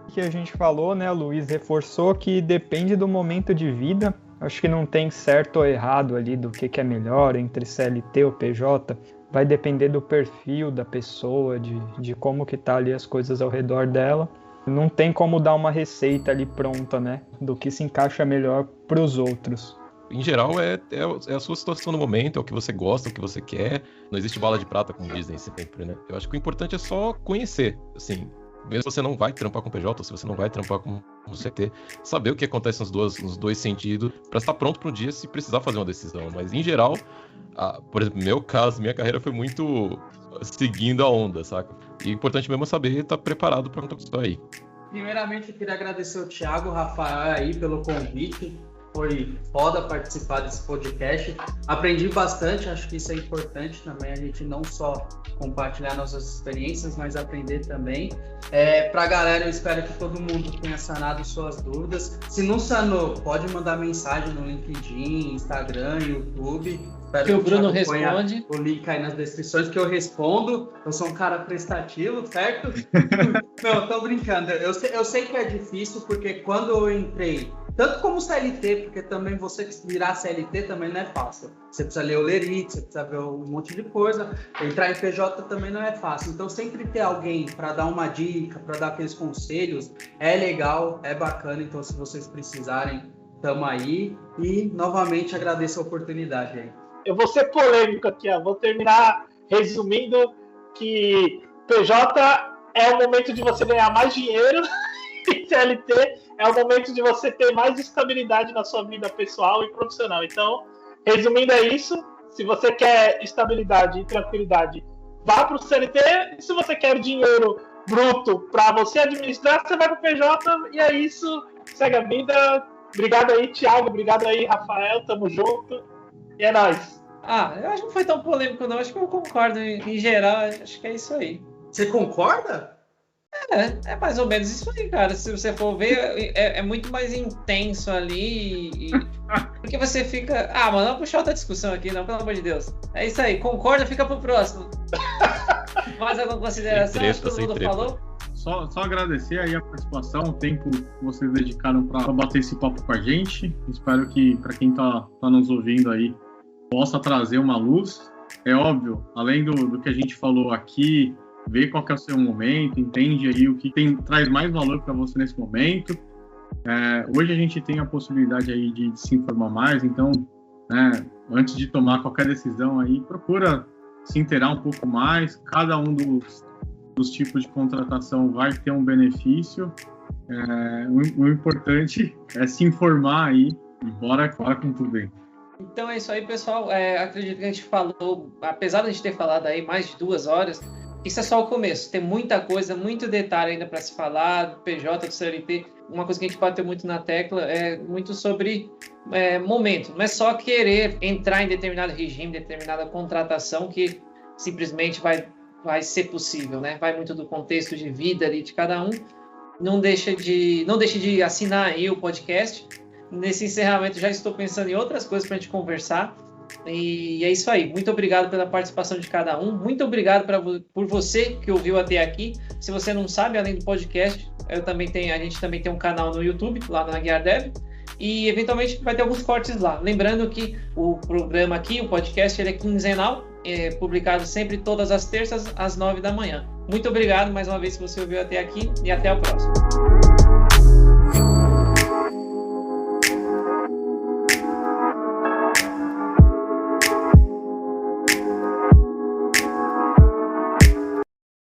Que a gente falou, né, o Luiz reforçou que depende do momento de vida. Acho que não tem certo ou errado ali do que é melhor entre CLT ou PJ. Vai depender do perfil da pessoa, de como que tá ali as coisas ao redor dela. Não tem como dar uma receita ali pronta, né, do que se encaixa melhor para os outros. Em geral, é a sua situação no momento, é o que você gosta, o que você quer. Não existe bala de prata, como dizem sempre, né? Eu acho que o importante é só conhecer, assim. Mesmo se você não vai trampar com PJ, se você não vai trampar com CT, saber o que acontece nos dois sentidos, para estar pronto para um dia se precisar fazer uma decisão. Mas, em geral, por exemplo, no meu caso, minha carreira foi muito seguindo a onda, saca? E o importante mesmo é saber estar preparado para isso aí. Primeiramente, eu queria agradecer o Thiago, o Rafael aí pelo convite. Foi foda participar desse podcast. Aprendi bastante, acho que isso é importante também, a gente não só compartilhar nossas experiências, mas aprender também. Pra galera, eu espero que todo mundo tenha sanado suas dúvidas. Se não sanou, pode mandar mensagem no LinkedIn, Instagram, YouTube. Espero que o Bruno responde. O link aí nas descrições que eu respondo. Eu sou um cara prestativo, certo? Não, tô brincando. Eu sei que é difícil, porque quando eu entrei, tanto como CLT, porque também você virar CLT também não é fácil. Você precisa ler o Lerite, você precisa ver um monte de coisa. Entrar em PJ também não é fácil. Então, sempre ter alguém para dar uma dica, para dar aqueles conselhos, é legal, é bacana. Então, se vocês precisarem, tamo aí. E, novamente, agradeço a oportunidade aí. Eu vou ser polêmico aqui, ó. Vou terminar resumindo que PJ é o momento de você ganhar mais dinheiro e CLT é o momento de você ter mais estabilidade na sua vida pessoal e profissional. Então, resumindo é isso. Se você quer estabilidade e tranquilidade, vá para o CLT. E se você quer dinheiro bruto para você administrar, você vai para o PJ. E é isso. Segue a vida. Obrigado aí, Thiago. Obrigado aí, Rafael. Tamo junto. E é nóis. Eu acho que não foi tão polêmico, não. Acho que eu concordo. Em geral, acho que é isso aí. Você concorda? É mais ou menos isso aí, cara. Se você for ver, é muito mais intenso ali. Porque você fica... mano, não puxar outra discussão aqui, não, pelo amor de Deus. É isso aí. Concorda, fica pro próximo. Mais alguma consideração? Acho que todo mundo falou. Só agradecer aí a participação, o tempo que vocês dedicaram para bater esse papo com a gente. Espero que, para quem tá nos ouvindo aí, possa trazer uma luz. É óbvio, além do que a gente falou aqui, ver qual que é o seu momento, entende aí o que traz mais valor para você nesse momento. Hoje a gente tem a possibilidade aí de se informar mais, então, antes de tomar qualquer decisão aí, procura se inteirar um pouco mais. Cada um dos tipos de contratação vai ter um benefício. O importante é se informar aí e bora com tudo aí. Então é isso aí, pessoal. Acredito que a gente falou, apesar de a gente ter falado aí mais de 2 horas, isso é só o começo. Tem muita coisa, muito detalhe ainda para se falar, do PJ, do CLT. Uma coisa que a gente bateu muito na tecla é muito sobre momento. Não é só querer entrar em determinado regime, determinada contratação que simplesmente vai ser possível, né? Vai muito do contexto de vida ali de cada um. Não deixe de assinar aí o podcast. Nesse encerramento já estou pensando em outras coisas para a gente conversar. E é isso aí. Muito obrigado pela participação de cada um. Muito obrigado por você que ouviu até aqui. Se você não sabe, além do podcast, a gente também tem um canal no YouTube, lá na Aguiar Dev. E eventualmente vai ter alguns cortes lá. Lembrando que o programa aqui, o podcast, ele é quinzenal, publicado sempre todas as terças às 9 da manhã. Muito obrigado mais uma vez se você ouviu até aqui e até a próxima.